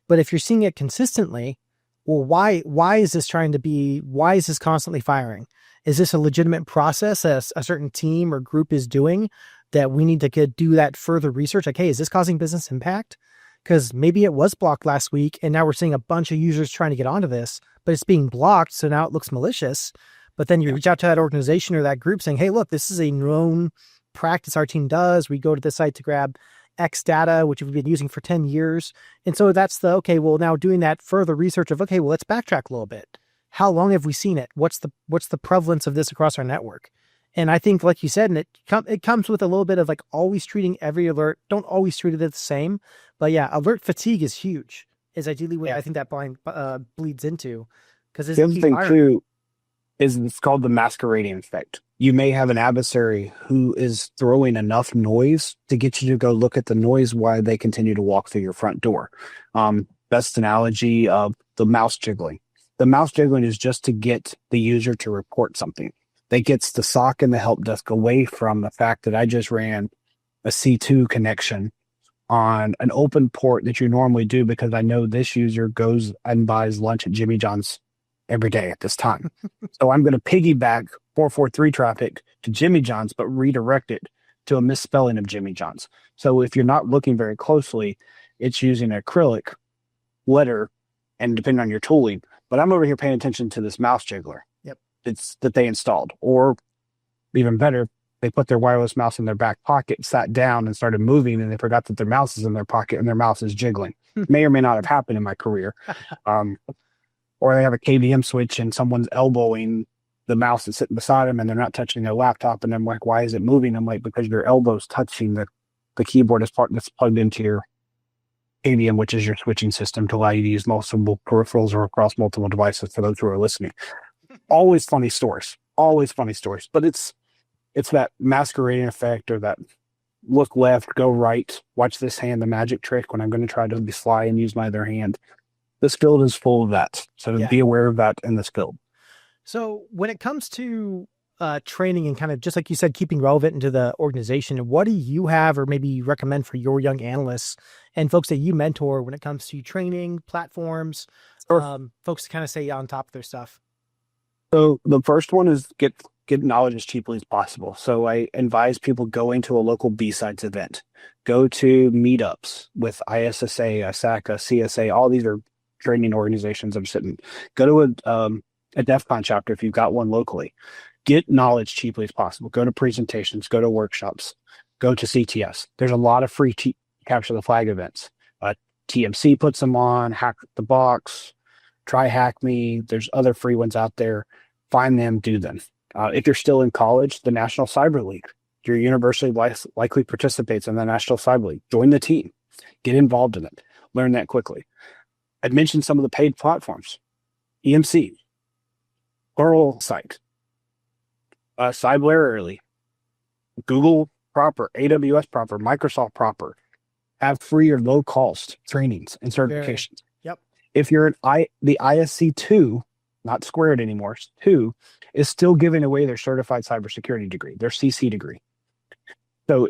But if you're seeing it consistently, well, why is this why is this constantly firing? Is this a legitimate process as a certain team or group is doing that we need to do that further research? Like, hey, is this causing business impact? Because maybe it was blocked last week and now we're seeing a bunch of users trying to get onto this, but it's being blocked. So now it looks malicious. But then you reach out to that organization or that group saying, "Hey, look, this is a known practice our team does. We go to the site to grab X data, which we've been using for 10 years. And so that's okay, well, now doing that further research of, okay, well, let's backtrack a little bit. How long have we seen it? What's the prevalence of this across our network? And I think, like you said, and it comes with a little bit of like always treating every alert. Don't always treat it the same. But yeah, alert fatigue is huge, is ideally what I think that bleeds into. Because
the other thing too is it's called the masquerading effect. You may have an adversary who is throwing enough noise to get you to go look at the noise while they continue to walk through your front door. Best analogy of the mouse jiggling. The mouse jiggling is just to get the user to report something. That gets the SOC and the help desk away from the fact that I just ran a C2 connection on an open port that you normally do because I know this user goes and buys lunch at Jimmy John's every day at this time. So I'm going to piggyback 443 traffic to Jimmy John's, but redirect it to a misspelling of Jimmy John's. So if you're not looking very closely, it's using acrylic letter and depending on your tooling. But I'm over here paying attention to this mouse jiggler.
Yep.
It's that they installed. Or even better, they put their wireless mouse in their back pocket, sat down and started moving, and they forgot that their mouse is in their pocket and their mouse is jiggling. May or may not have happened in my career. Or they have a KVM switch and someone's elbowing the mouse that's sitting beside them and they're not touching their laptop. And I'm like, "Why is it moving?" I'm like, "Because your elbow's touching the keyboard as part that's plugged into your KVM, which is your switching system to allow you to use multiple peripherals or across multiple devices," for those who are listening. Always funny stories. But it's that masquerading effect or that look left, go right, watch this hand, the magic trick when I'm going to try to be sly and use my other hand. This field is full of that. So be aware of that in this field.
So when it comes to training and kind of, just like you said, keeping relevant into the organization, what do you have or maybe recommend for your young analysts and folks that you mentor when it comes to training platforms, folks to kind of stay on top of their stuff?
So the first one is get knowledge as cheaply as possible. So I advise people going to a local B-Sides event. Go to meetups with ISSA, ISACA, CSA. All these are training organizations I'm sitting. Go to a DEF CON chapter if you've got one locally. Get knowledge cheaply as possible. Go to presentations, go to workshops, go to CTS. There's a lot of free capture the flag events. TMC puts them on, Hack the Box, Try Hack Me. There's other free ones out there. Find them, do them. If you're still in college, the National Cyber League. Your university likely participates in the National Cyber League. Join the team. Get involved in it. Learn that quickly. I'd mentioned some of the paid platforms. EMC, Pluralsight, Cyber Early, Google proper, AWS proper, Microsoft proper, have free or low cost trainings and certifications.
Yep.
If you're the ISC 2, not squared anymore, 2 is still giving away their certified cybersecurity degree, their CC degree. So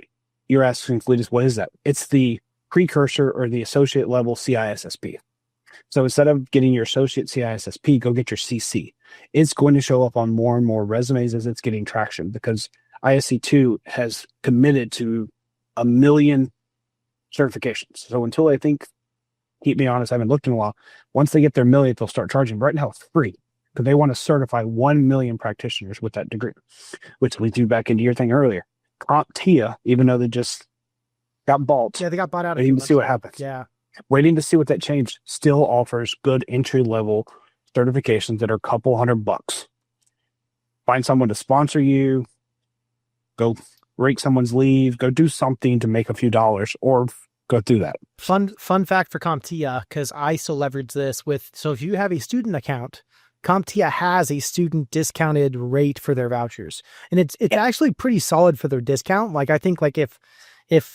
you're asking, Fletus, what is that? It's the precursor or the associate level CISSP. So instead of getting your associate CISSP, go get your CC. It's going to show up on more and more resumes as it's getting traction because ISC2 has committed to 1 million certifications. So until I think, keep me honest, I haven't looked in a while. Once they get their millionth, they'll start charging. Right now, it's free because they want to certify 1 million practitioners with that degree, which leads you back into your thing earlier. CompTIA, even though they just got bought.
Yeah, they got bought out.
Waiting to see what happens.
Yeah.
Waiting to see what that change still offers good entry-level certifications that are a couple $100. Find someone to sponsor you, go rake someone's leave, go do something to make a few dollars or go through that.
Fun fact for CompTIA, because I still leverage this so if you have a student account, CompTIA has a student discounted rate for their vouchers. And it's actually pretty solid for their discount. Like I think like if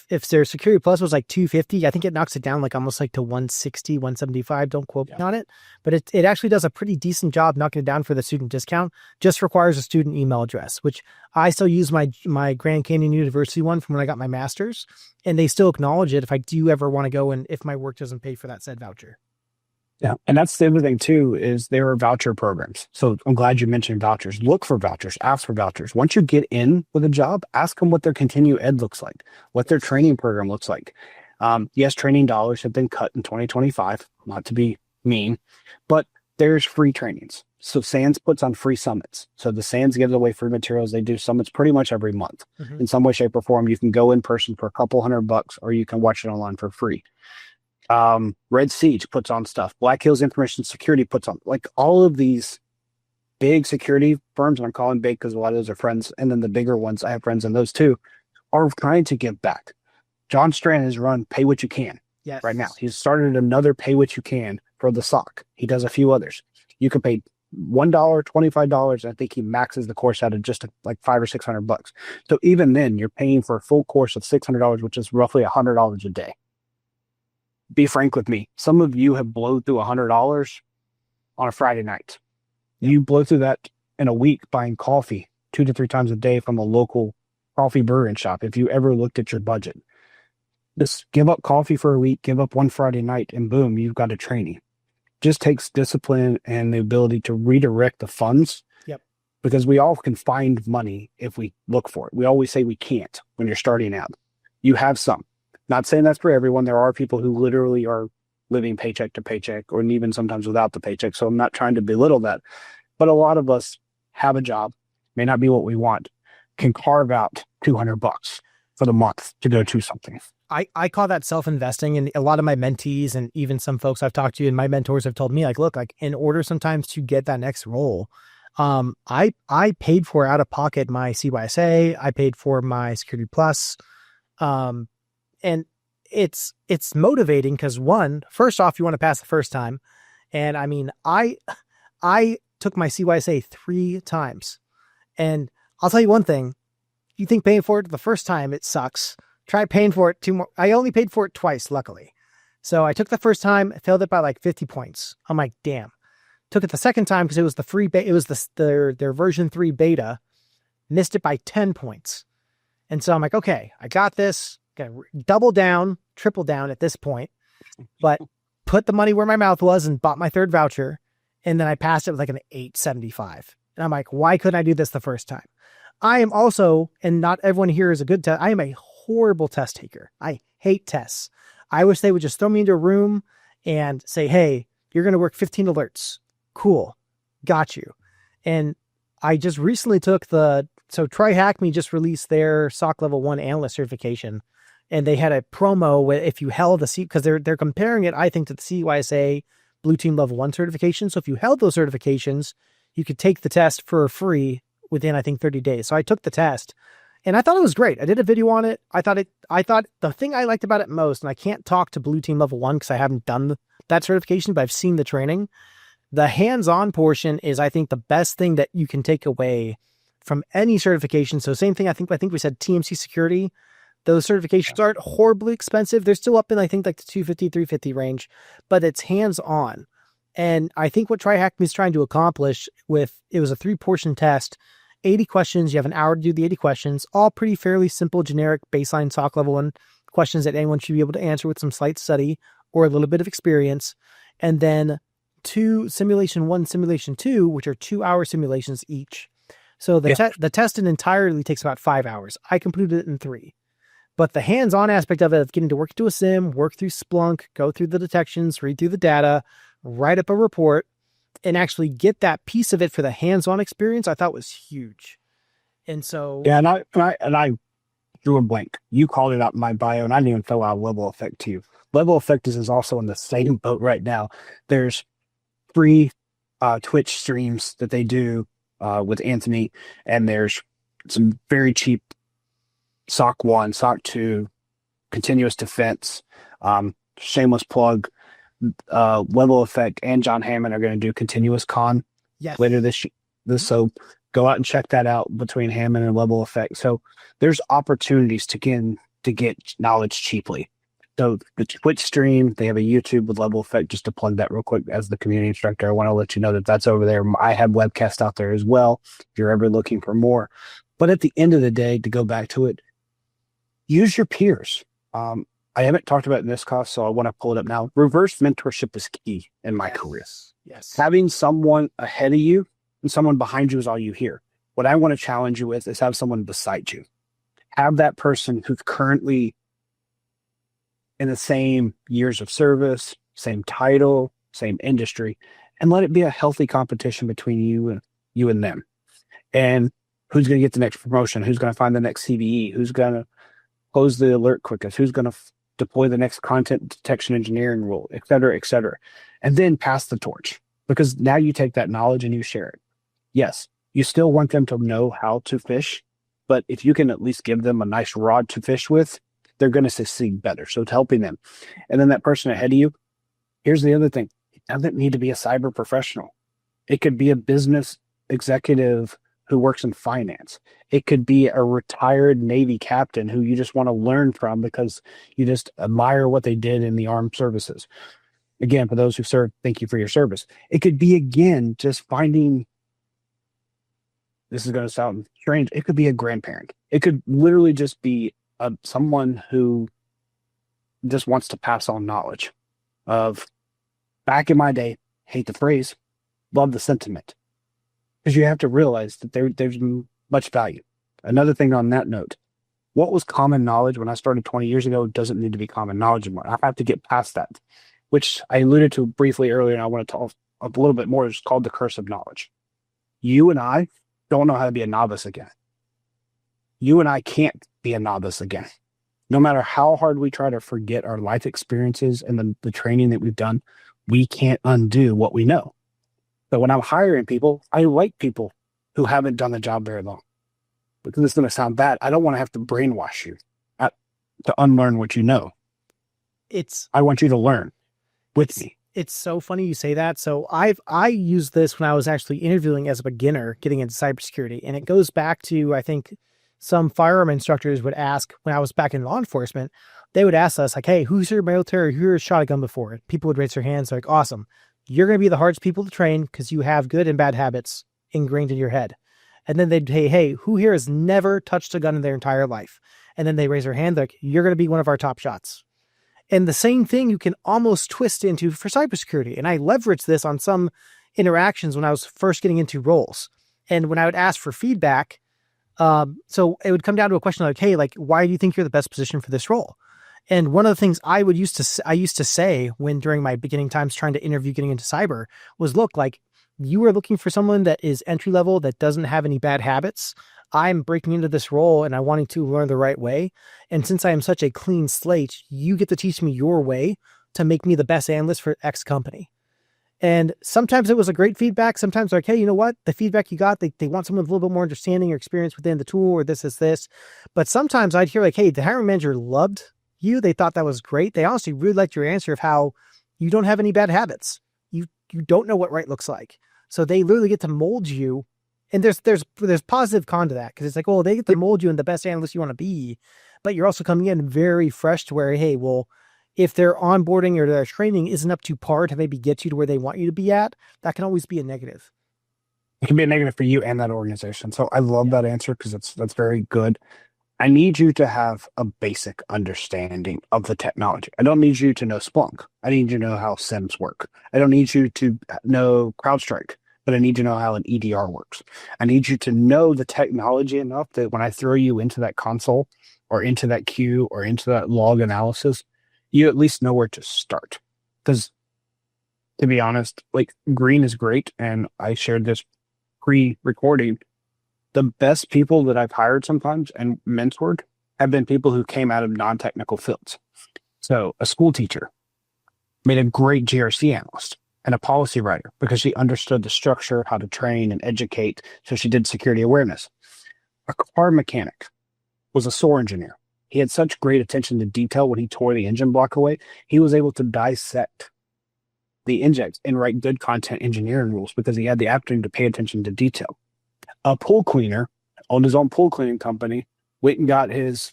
their Security Plus was like $250, I think it knocks it down like almost like to $160, $175. Don't quote me on it. But it actually does a pretty decent job knocking it down for the student discount. Just requires a student email address, which I still use my Grand Canyon University one from when I got my master's. And they still acknowledge it if I do ever want to go and if my work doesn't pay for that said voucher.
Yeah. And that's the other thing too, is there are voucher programs. So I'm glad you mentioned vouchers. Look for vouchers, ask for vouchers. Once you get in with a job, ask them what their continue ed looks like, what their training program looks like. Yes, training dollars have been cut in 2025, not to be mean, but there's free trainings. So SANS puts on free summits. So the SANS gives away free materials. They do summits pretty much every month. In some way, shape, or form. You can go in person for a couple $100 or you can watch it online for free. Red Siege puts on stuff. Black Hills Information Security puts on, like, all of these big security firms, and I'm calling big because a lot of those are friends, and then the bigger ones, I have friends in those too, are trying to give back. John Strand has run Pay What You Can right now. He's started another Pay What You Can for the SOC. He does a few others. You can pay $1, $25. I think he maxes the course out at just like $500 or $600. So even then, you're paying for a full course of $600, which is roughly $100 a day. Be frank with me. Some of you have blown through $100 on a Friday night. You blow through that in a week buying coffee 2 to 3 times a day from a local coffee brewing shop. If you ever looked at your budget, just give up coffee for a week, give up one Friday night, and boom, you've got a training. Just takes discipline and the ability to redirect the funds. Because we all can find money if we look for it. We always say we can't when you're starting out. You have some. Not saying that's for everyone. There are people who literally are living paycheck to paycheck or even sometimes without the paycheck. So I'm not trying to belittle that. But a lot of us have a job, may not be what we want, can carve out $200 for the month to go to something.
I call that self-investing. And a lot of my mentees and even some folks I've talked to and my mentors have told me, like, look, like in order sometimes to get that next role, I paid for out of pocket my CYSA. I paid for my Security Plus. And it's motivating because first off, you want to pass the first time. And I mean, I took my CYSA 3 times, and I'll tell you one thing, you think paying for it the first time, it sucks. Try paying for it 2 more. I only paid for it twice, luckily. So I took the first time, failed it by like 50 points. I'm like, damn. Took it the second time because it was the free it was their version 3 beta, missed it by 10 points. And so I'm like, okay, I got this. Got to double down, triple down at this point, but put the money where my mouth was and bought my 3rd voucher. And then I passed it with like an 875. And I'm like, why couldn't I do this the first time? I am also, and not everyone here is a good test. I am a horrible test taker. I hate tests. I wish they would just throw me into a room and say, hey, you're going to work 15 alerts. Cool. Got you. And I just recently took so TryHackMe just released their SOC level 1 analyst certification. And they had a promo where if you held because they're comparing it, I think, to the CYSA Blue Team Level 1 certification. So if you held those certifications, you could take the test for free within, I think, 30 days. So I took the test and I thought it was great. I did a video on it. I thought the thing I liked about it most, and I can't talk to Blue Team Level 1 because I haven't done that certification, but I've seen the training. The hands-on portion is, I think, the best thing that you can take away from any certification. So same thing, I think we said TMC security. Those certifications aren't horribly expensive. They're still up in, I think, like the $250, $350 range, but it's hands-on. And I think what TryHack Me is trying to accomplish it was a 3-portion test, 80 questions. You have an hour to do the 80 questions, all pretty fairly simple, generic baseline SOC level 1 questions that anyone should be able to answer with some slight study or a little bit of experience. And then 2 simulation 1, simulation 2, which are 2-hour simulations each. So the test in entirely takes about 5 hours. I completed it in 3. But the hands-on aspect of it, of getting to work through a SIEM, work through Splunk, go through the detections, read through the data, write up a report, and actually get that piece of it for the hands-on experience, I thought was huge. And so...
Yeah, and I drew a blank. You called it out in my bio, and I didn't even fill out Level Effect to you. Level Effect is also in the same boat right now. There's free Twitch streams that they do with Anthony, and there's some very cheap SOC 1, SOC 2, continuous defense, shameless plug, Level Effect and John Hammond are going to do continuous con later this. So go out and check that out between Hammond and Level Effect. So there's opportunities to get knowledge cheaply. So the Twitch stream, they have a YouTube with Level Effect. Just to plug that real quick as the community instructor, I want to let you know that that's over there. I have webcasts out there as well if you're ever looking for more. But at the end of the day, to go back to it, use your peers. I haven't talked about it in this class, so I want to pull it up now. Reverse mentorship is key in my career.
Yes.
Having someone ahead of you and someone behind you is all you hear. What I want to challenge you with is have someone beside you. Have that person who's currently in the same years of service, same title, same industry, and let it be a healthy competition between you and them. And who's going to get the next promotion? Who's going to find the next CVE? Who's going to close the alert quickest? Who's going to deploy the next content detection engineering rule, et cetera, et cetera. And then pass the torch, because now you take that knowledge and you share it. Yes, you still want them to know how to fish, but if you can at least give them a nice rod to fish with, they're going to succeed better. So it's helping them. And then that person ahead of you, here's the other thing. It doesn't need to be a cyber professional. It could be a business executive who works in finance. It could be a retired Navy captain who you just want to learn from because you just admire what they did in the armed services. Again, for those who served, thank you for your service. It could be, again, just finding, this is going to sound strange, it could be a grandparent. It could literally just be someone who just wants to pass on knowledge of, back in my day, hate the phrase, love the sentiment. Because you have to realize that there's much value. Another thing on that note, what was common knowledge when I started 20 years ago doesn't need to be common knowledge anymore. I have to get past that, which I alluded to briefly earlier, and I want to talk a little bit more. It's called the curse of knowledge. You and I don't know how to be a novice again. You and I can't be a novice again. No matter how hard we try to forget our life experiences and the training that we've done, we can't undo what we know. So when I'm hiring people, I like people who haven't done the job very long. Because it's going to sound bad. I don't want to have to brainwash you to unlearn what you know. I want you to learn with me.
It's so funny you say that. So I used this when I was actually interviewing as a beginner getting into cybersecurity. And it goes back to, I think, some firearm instructors would ask when I was back in law enforcement, they would ask us like, hey, who's your military, who's shot a gun before? And people would raise their hands like, awesome. You're going to be the hardest people to train because you have good and bad habits ingrained in your head. And then they'd say, hey, who here has never touched a gun in their entire life? And then they raise their hand like, you're going to be one of our top shots. And the same thing you can almost twist into for cybersecurity. And I leveraged this on some interactions when I was first getting into roles. And when I would ask for feedback, so it would come down to a question like, hey, like, why do you think you're the best position for this role? And one of the things I used to say when during my beginning times trying to interview getting into cyber was, look, like, you are looking for someone that is entry level, that doesn't have any bad habits. I'm breaking into this role and I wanting to learn the right way. And since I am such a clean slate, you get to teach me your way to make me the best analyst for X company. And sometimes it was a great feedback. Sometimes like, hey, you know what? The feedback you got, they want someone with a little bit more understanding or experience within the tool, or this is this. But sometimes I'd hear like, hey, the hiring manager loved you. They thought that was great. They honestly really liked your answer of how you don't have any bad habits. You don't know what right looks like. So they literally get to mold you. And there's positive con to that, because it's like, oh, they get to mold you in the best analyst you want to be, but you're also coming in very fresh to where, hey, well, if their onboarding or their training isn't up to par to maybe get you to where they want you to be at, that can always be a negative.
It can be a negative for you and that organization. So I love that answer because that's very good. I need you to have a basic understanding of the technology. I don't need you to know Splunk. I need you to know how SIEMs work. I don't need you to know CrowdStrike, but I need to know how an EDR works. I need you to know the technology enough that when I throw you into that console or into that queue or into that log analysis, you at least know where to start. Because to be honest, like green is great. And I shared this pre-recording. The best people that I've hired sometimes and mentored have been people who came out of non-technical fields. So a school teacher made a great GRC analyst and a policy writer because she understood the structure, how to train and educate. So she did security awareness. A car mechanic was a SOAR engineer. He had such great attention to detail when he tore the engine block away. He was able to dissect the injects and write good content engineering rules because he had the aptitude to pay attention to detail. A pool cleaner owned his own pool cleaning company, went and got his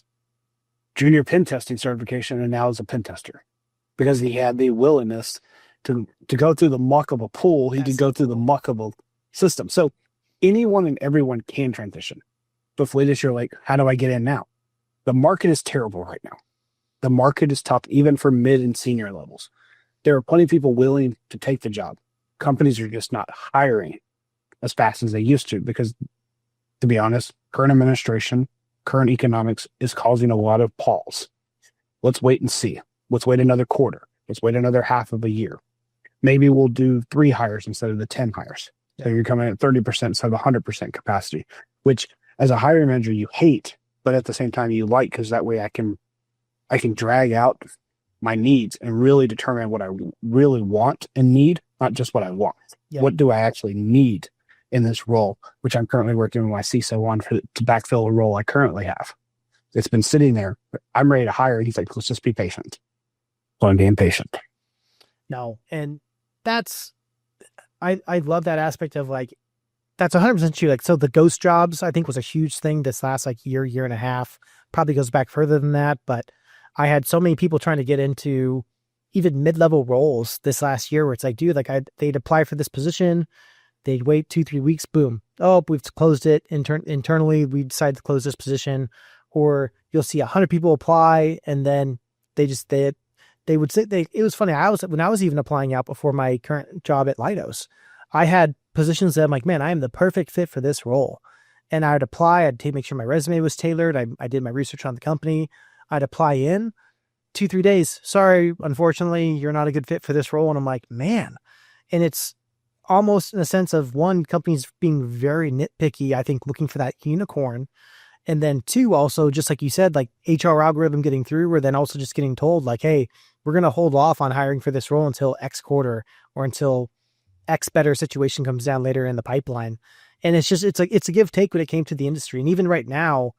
junior pen testing certification, and now is a pen tester because he had the willingness to go through the muck of a pool. He could go through the muck of a system. So anyone and everyone can transition. But Fletus, you're like, how do I get in now? The market is terrible right now. The market is tough, even for mid and senior levels. There are plenty of people willing to take the job. Companies are just not hiring as fast as they used to because, to be honest, current administration, current economics is causing a lot of pause. Let's wait and see. Let's wait another quarter. Let's wait another half of a year. Maybe we'll do 3 hires instead of the 10 hires. So you're coming at 30% instead of 100% capacity, which as a hiring manager, you hate, but at the same time you like, because that way I can drag out my needs and really determine what I really want and need, not just what I want. Yeah. What do I actually need in this role, which I'm currently working with my CISO on to backfill a role I currently have. It's been sitting there. I'm ready to hire. And he's like, let's just be patient. So I'm being patient.
No. And I love that aspect of like, that's 100% true. Like, so the ghost jobs, I think, was a huge thing this last like year and a half, probably goes back further than that. But I had so many people trying to get into even mid-level roles this last year where it's like, dude, like they'd apply for this position. They'd wait 2-3 weeks. Boom. Oh, we've closed it internally. We decided to close this position. Or you'll see 100 people apply. And then they would say it was funny. When I was even applying out before my current job at Leidos, I had positions that I'm like, man, I am the perfect fit for this role. And I'd apply, make sure my resume was tailored. I did my research on the company. I'd apply in 2-3 days. Sorry, unfortunately, you're not a good fit for this role. And I'm like, man. And it's almost in a sense of one, companies being very nitpicky, I think, looking for that unicorn. And then 2, also, just like you said, like HR algorithm getting through, or then also just getting told like, hey, we're going to hold off on hiring for this role until X quarter or until X better situation comes down later in the pipeline. And it's a give take when it came to the industry. And even right now,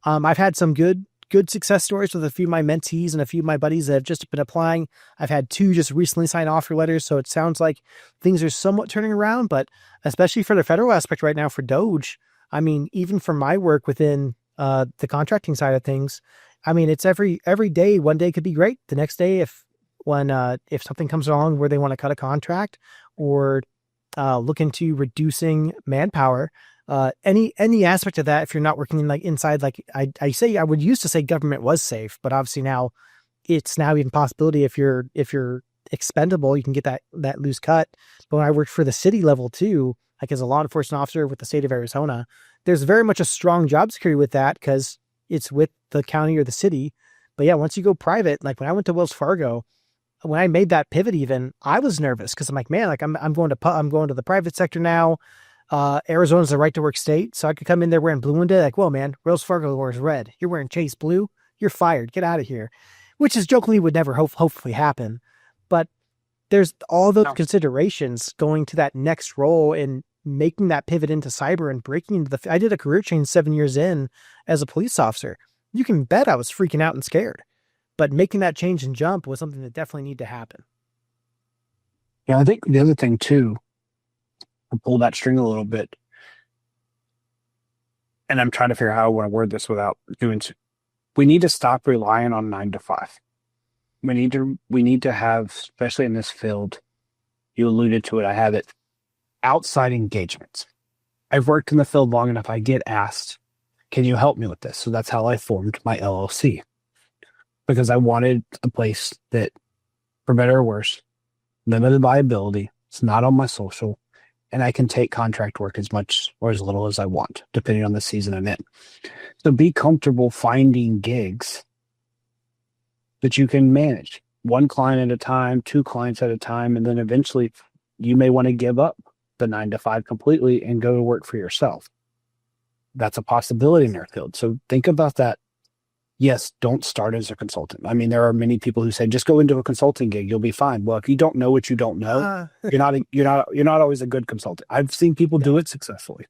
I've had some good success stories with a few of my mentees and a few of my buddies that have just been applying. I've had 2 just recently sign offer letters. So it sounds like things are somewhat turning around, but especially for the federal aspect right now for DOGE, I mean, even for my work within the contracting side of things, I mean, it's every day. One day could be great. The next day, if something comes along where they want to cut a contract or look into reducing manpower, any aspect of that, if you're not working in like inside, like I would used to say government was safe, but obviously now it's now even possibility if you're expendable, you can get that loose cut. But when I worked for the city level too, like as a law enforcement officer with the state of Arizona, there's very much a strong job security with that because it's with the county or the city. But yeah, once you go private, like when I went to Wells Fargo, when I made that pivot, even I was nervous because I'm like, man, like I'm going to the private sector now. Arizona's a right to work state, so I could come in there wearing blue one day. Like, well, man, Wells Fargo wears red. You're wearing Chase blue. You're fired. Get out of here. Which is jokingly would never hopefully happen. But there's all those considerations going to that next role and making that pivot into cyber and breaking into I did a career change 7 years in as a police officer. You can bet I was freaking out and scared. But making that change and jump was something that definitely needed to happen.
Yeah, I think the other thing too, to pull that string a little bit, and I'm trying to figure out how I want to word this without doing we need to stop relying on 9 to 5. We need to have, especially in this field, you alluded to it, I have it, outside engagements. I've worked in the field long enough. I get asked, can you help me with this? So that's how I formed my LLC, because I wanted a place that, for better or worse, limited liability. It's not on my social, and I can take contract work as much or as little as I want, depending on the season I'm in. So be comfortable finding gigs that you can manage one client at a time, two clients at a time, and then eventually you may want to give up the 9 to 5 completely and go to work for yourself. That's a possibility in their field. So think about that. Yes, don't start as a consultant. I mean, there are many people who say just go into a consulting gig, you'll be fine. Well, if you don't know what you don't know, you're not always a good consultant. I've seen people do it successfully.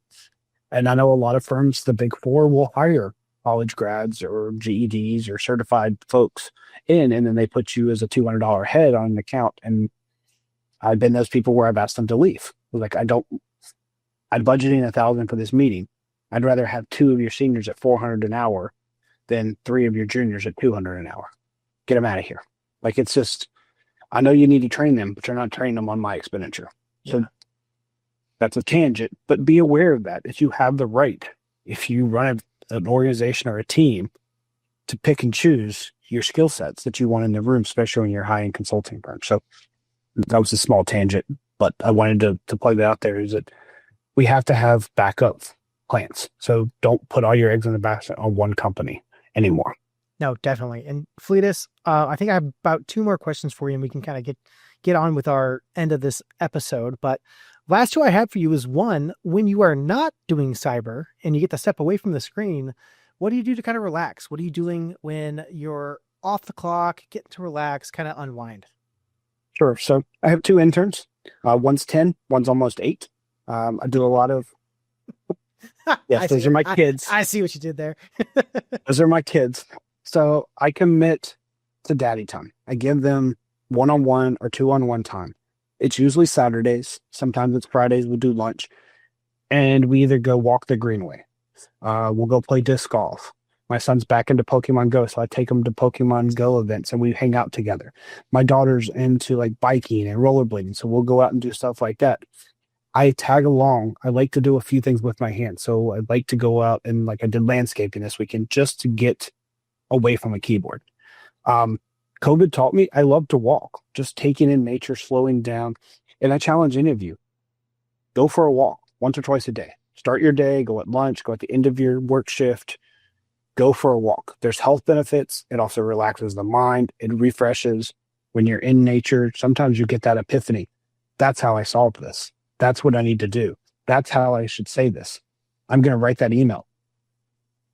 And I know a lot of firms, the big four, will hire college grads or GEDs or certified folks in, and then they put you as a $200 head on an account. And I've been those people where I've asked them to leave. Like, I'm budgeting $1,000 for this meeting. I'd rather have 2 of your seniors at $400 an hour than 3 of your juniors at $200 an hour. Get them out of here. Like, it's just, I know you need to train them, but you're not training them on my expenditure. So that's a tangent, but be aware of that. If you have the right, if you run an organization or a team, to pick and choose your skill sets that you want in the room, especially when you're high-end consulting firm. So that was a small tangent, but I wanted to plug that out there, is that we have to have backup plans. So don't put all your eggs in the basket on one company anymore.
No, definitely. And Fletus, I think I have about 2 more questions for you, and we can kind of get on with our end of this episode. But last 2 I have for you is, one, when you are not doing cyber and you get to step away from the screen, what do you do to kind of relax? What are you doing when you're off the clock, getting to relax, kind of unwind?
Sure. So I have 2 interns. One's 10, one's almost 8. I do a lot of, yes, those are my kids.
I see what you did there.
Those are my kids. So I commit to daddy time. I give them 1-on-1 or 2-on-1 time. It's usually Saturdays. Sometimes it's Fridays. We'll do lunch, and we either go walk the greenway. We'll go play disc golf. My son's back into Pokemon Go, so I take him to Pokemon Go events and we hang out together. My daughter's into like biking and rollerblading, so we'll go out and do stuff like that. I tag along. I like to do a few things with my hands. So I'd like to go out and, like I did landscaping this weekend, just to get away from a keyboard. COVID taught me I love to walk, just taking in nature, slowing down. And I challenge any of you, go for a walk once or twice a day. Start your day, go at lunch, go at the end of your work shift, go for a walk. There's health benefits. It also relaxes the mind. It refreshes. When you're in nature, sometimes you get that epiphany. That's how I solved this. That's what I need to do. That's how I should say this. I'm going to write that email.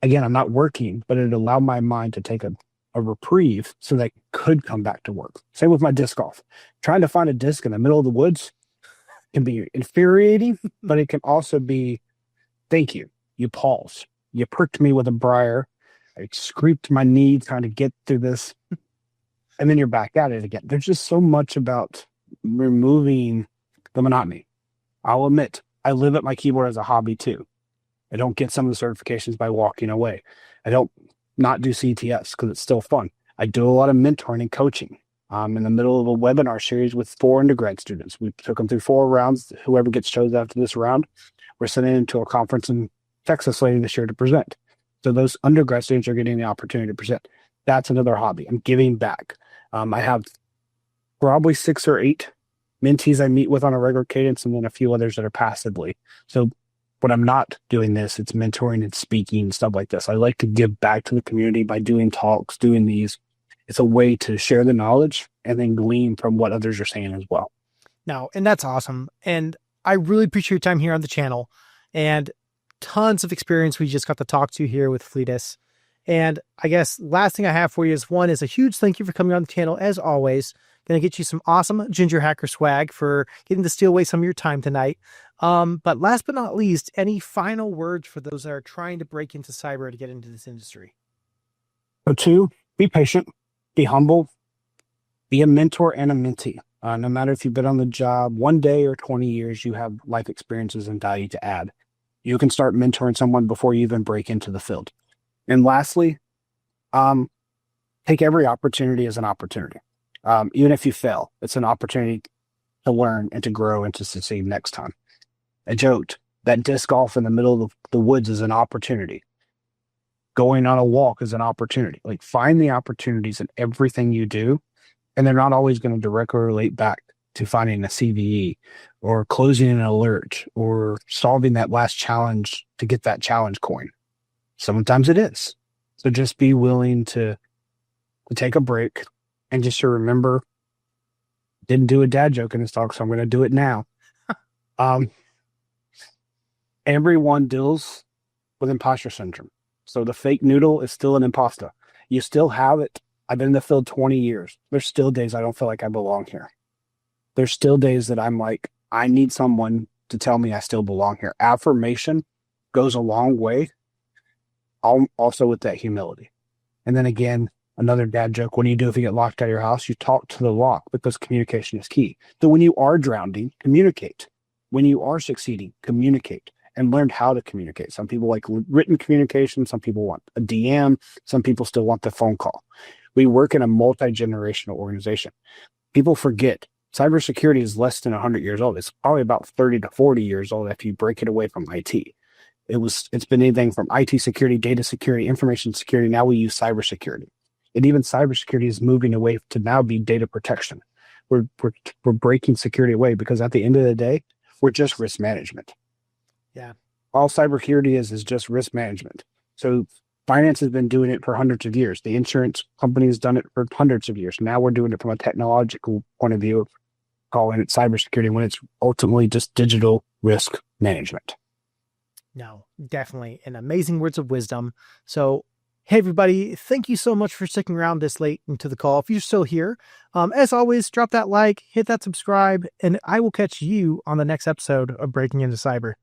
Again, I'm not working, but it allowed my mind to take a reprieve so that I could come back to work. Same with my disc golf. Trying to find a disc in the middle of the woods can be infuriating, but it can also be, thank you. You pause. You pricked me with a briar. I scraped my knee trying to get through this. And then you're back at it again. There's just so much about removing the monotony. I'll admit, I live at my keyboard as a hobby too. I don't get some of the certifications by walking away. I don't not do CTS because it's still fun. I do a lot of mentoring and coaching. I'm in the middle of a webinar series with 4 undergrad students. We took them through 4 rounds. Whoever gets chosen after this round, we're sending them to a conference in Texas later this year to present. So those undergrad students are getting the opportunity to present. That's another hobby. I'm giving back. I have probably 6 or 8 mentees I meet with on a regular cadence, and then a few others that are passively. So when I'm not doing this, it's mentoring and speaking, stuff like this. I like to give back to the community by doing talks, doing these. It's a way to share the knowledge and then glean from what others are saying as well.
No, and that's awesome. And I really appreciate your time here on the channel, and tons of experience we just got to talk to here with Fletus. And I guess last thing I have for you is, one, is a huge thank you for coming on the channel as always. Going to get you some awesome Ginger Hacker swag for getting to steal away some of your time tonight. But last but not least, any final words for those that are trying to break into cyber to get into this industry?
So 2, be patient, be humble, be a mentor and a mentee. No matter if you've been on the job 1 day or 20 years, you have life experiences and value to add. You can start mentoring someone before you even break into the field. And lastly, take every opportunity as an opportunity. Even if you fail, it's an opportunity to learn and to grow and to succeed next time. I joked that disc golf in the middle of the woods is an opportunity. Going on a walk is an opportunity. Like, find the opportunities in everything you do, and they're not always going to directly relate back to finding a CVE or closing an alert or solving that last challenge to get that challenge coin. Sometimes it is. So just be willing to take a break and just to remember, didn't do a dad joke in this talk, so I'm going to do it now. Everyone deals with imposter syndrome. So the fake noodle is still an imposter. You still have it. I've been in the field 20 years. There's still days I don't feel like I belong here. There's still days that I'm like, I need someone to tell me I still belong here. Affirmation goes a long way. Also with that humility. And then again, another dad joke, what do you do if you get locked out of your house? You talk to the lock, because communication is key. So when you are drowning, communicate. When you are succeeding, communicate and learn how to communicate. Some people like written communication. Some people want a DM. Some people still want the phone call. We work in a multi-generational organization. People forget cybersecurity is less than 100 years old. It's probably about 30 to 40 years old if you break it away from IT. It's been anything from IT security, data security, information security. Now we use cybersecurity. And even cybersecurity is moving away to now be data protection. We're breaking security away, because at the end of the day, we're just risk management.
Yeah.
All cybersecurity is just risk management. So finance has been doing it for hundreds of years. The insurance company has done it for hundreds of years. Now we're doing it from a technological point of view, calling it cybersecurity, when it's ultimately just digital risk management.
No, definitely an amazing words of wisdom. So, hey, everybody, thank you so much for sticking around this late into the call. If you're still here, as always, drop that like, hit that subscribe, and I will catch you on the next episode of Breaking into Cyber.